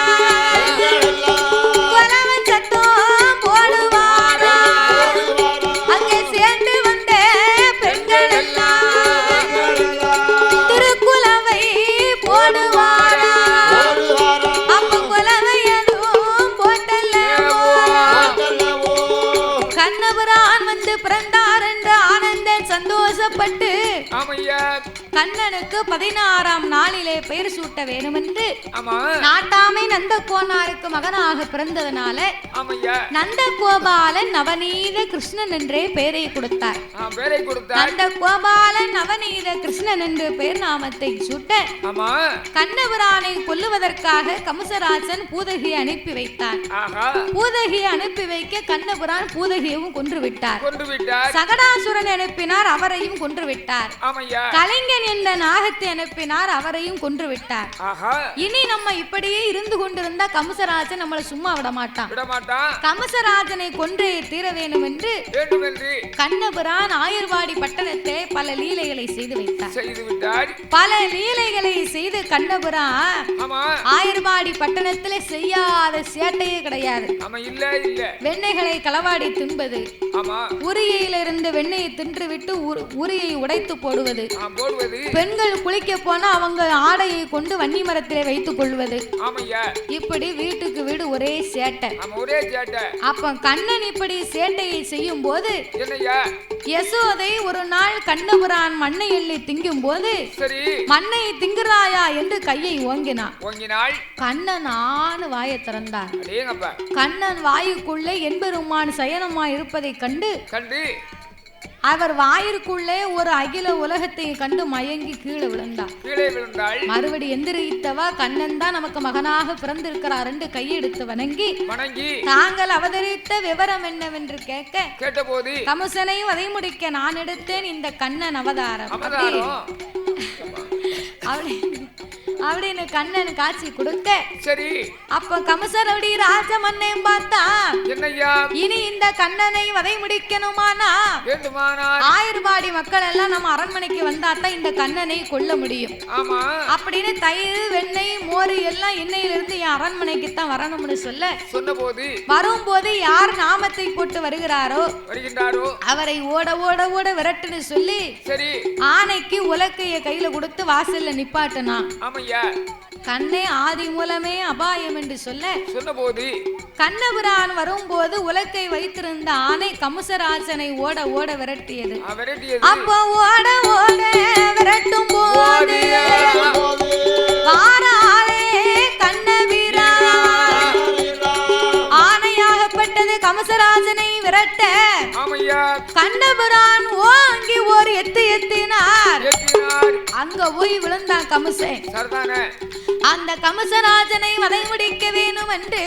சந்தோஷப்பட்டு கண்ணனுக்கு 16ஆம் நாளிலே பெயர் சூட்ட வேண்டும் என்று நாட்டாமை நந்த கோனாருக்கு மகனாக பிறந்ததனால நந்த கோபாலன் நவநீத கிருஷ்ணன் என்றே பெயரை கொடுத்தார். நந்த கோபாலன் நவநீத கிருஷ்ணன் என்று பெயர் நாமத்தை சூட்ட கண்ணபுரானை கொல்லுவதற்காக கம்சராஜன் பூதகியை அனுப்பி வைத்தார். பூதகியை அனுப்பி வைக்க கண்ணபுரான் பூதகியவும் கொன்று விட்டார். சகடாசுரன் அனுப்பினார், அவரையும் கொன்று விட்டார். கலைஞன் என்ற நாகத்தை அனுப்பினார், அவரையும் கொன்று விட்டார். இனி நம்ம இப்படியே இருந்து கொண்டிருந்தா கம்சராஜன் நம்மளை சும்மா விட மாட்டான். கம்சராஜனை கொன்றே தீர வேண்டும் என்று கண்ணபுரான் ஆயுர்வாடி பட்டணத்திலே பல லீலைகளை செய்து வைத்தார். பல லீலைகளை செய்து கண்ணபுரான் ஆயுர்வாடி பட்டணத்திலே செய்யாத சேட்டையே கிடையாது. வெண்ணெய்களை களவாடி தின்பது, உரியிலிருந்து வெண்ணெயை தின்றுவிட்டு உரியை உடைத்து போடுவது, பெண்கள் குளிக்க போனா அவங்க ஆடையை கொண்டு வன்னி மரத்திலே வைத்துக் கொள்வது, இப்படி வீட்டுக்கு வீடு ஒரே சேட்டை. அப்ப கண்ணன் இப்படி சேட்டையை செய்யும் போது யசோதை ஒரு நாள் கண்ணபுரான் மண்ணை எள்ளி திங்கும் போது மண்ணை திங்குறாயா என்று கையை ஓங்கினாள். கண்ணன் ஆணு வாயை திறந்தார். கண்ணன் வாயுக்குள்ளே எம்பெருமான் சயனமாய் இருப்பதை கண்டு அவர் வாயிற்குள்ளே ஒரு அகில உலகத்தை கண்டு மயங்கி கீழே விழுந்தாள். மறுபடி எந்திரித்தவா கண்ணன் தான் நமக்கு மகனாக பிறந்திருக்கிறார் என்று கையெடுத்து வணங்கி தாங்கள் அவதரித்த விவரம் என்னவென்று கேட்டபோது கம்சனை வதை முடிக்க நான் எடுத்தேன் இந்த கண்ணன் அவதாரம் அப்படின்னு கண்ணன் காட்சி கொடுக்க அப்ப கம்சனுடைய ராஜமன்னையும் பார்த்தா என்னையா இனி இந்த கண்ணனை வதை முடிக்கணுமானா ஆயிரபாடி மக்கள் எல்லாம் நம்ம அரண்மனைக்கு வந்தாதான் இந்த கண்ணனை கொல்ல முடியும். ஆமா அப்படின்னு தயிர் வெண்ணெய் மோர் எல்லாம் எண்ணெயிலிருந்து என் அரண்மனைக்கு தான் வரணும்னு சொன்னபோது வரும்போது யார் நாமத்தை போட்டு வருகிறாரோ அவரை ஓட ஓட ஓட விரட்டுன்னு சொல்லி சரி ஆனைக்கு உலக்கைய கையில கொடுத்து வாசல்ல நிப்பாட்டினா. கண்ணே ஆதி மூலமே அபாயம் என்று சொன்னபோது கண்ணபுரான் வரும்போது உலக்கை வைத்திருந்த ஆனை கமுசராசனை ஓட ஓட விரட்டியது. அப்போ ஓட ஓட விரட்டும் போது வாராரே கண்ணபிரான் ஆனையாகப்பட்டது கமுசராசனை விரட்ட கண்ணபுரான் ஓங்கி ஒரு எத்தினார். அங்க போய் விழுந்தான் கமுசன். அந்த கமுசராஜனை வதை முடிக்க வேணும் என்று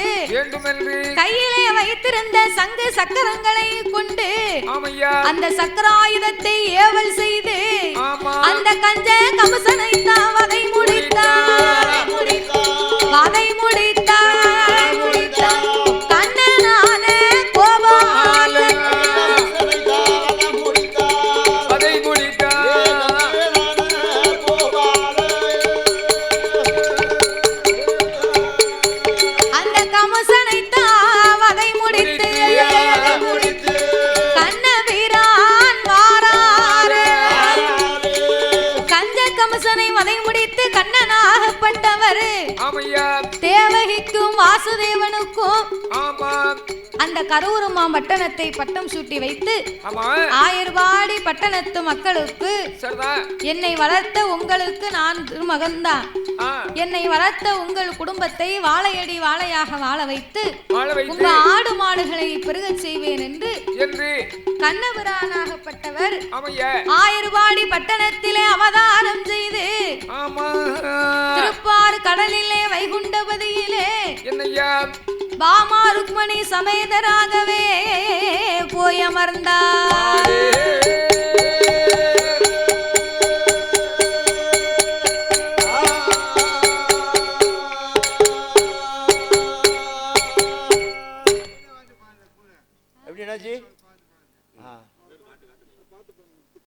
கையிலே வைத்திருந்த சங்கு சக்கரங்களை கொண்டு அந்த சக்கராயுதத்தை ஏவல் செய்து அந்த கஞ்ச கமுசனை தான் வதை முடித்தார். வதை முடித்தார் கண்ணனான கோபாலன் தேவகிக்கும் வாசுதேவனுக்கும் அந்த கரூரமா பட்டணத்தை பட்டம் சூட்டி வைத்து ஆயிரபாடி பட்டணத்து மக்களுக்கு என்னை வளர்த்த உங்களுக்கு நான் மகன்தான், என்னை வளர்த்த உங்கள் குடும்பத்தை வாழையடி வாழையாக வாழ வைத்து உங்க ஆடு மாடுகளை பெருக செய்வேன் என்று கண்ணபுரானாகப்பட்டவர் ஆயிரபாடி பட்டணத்திலே அவதாரம் செய்து திருப்பாறு கடலிலே வைகுண்டபதியிலே பாமா ருக்மணி சமேதராகவே போய் அமர்ந்தார்.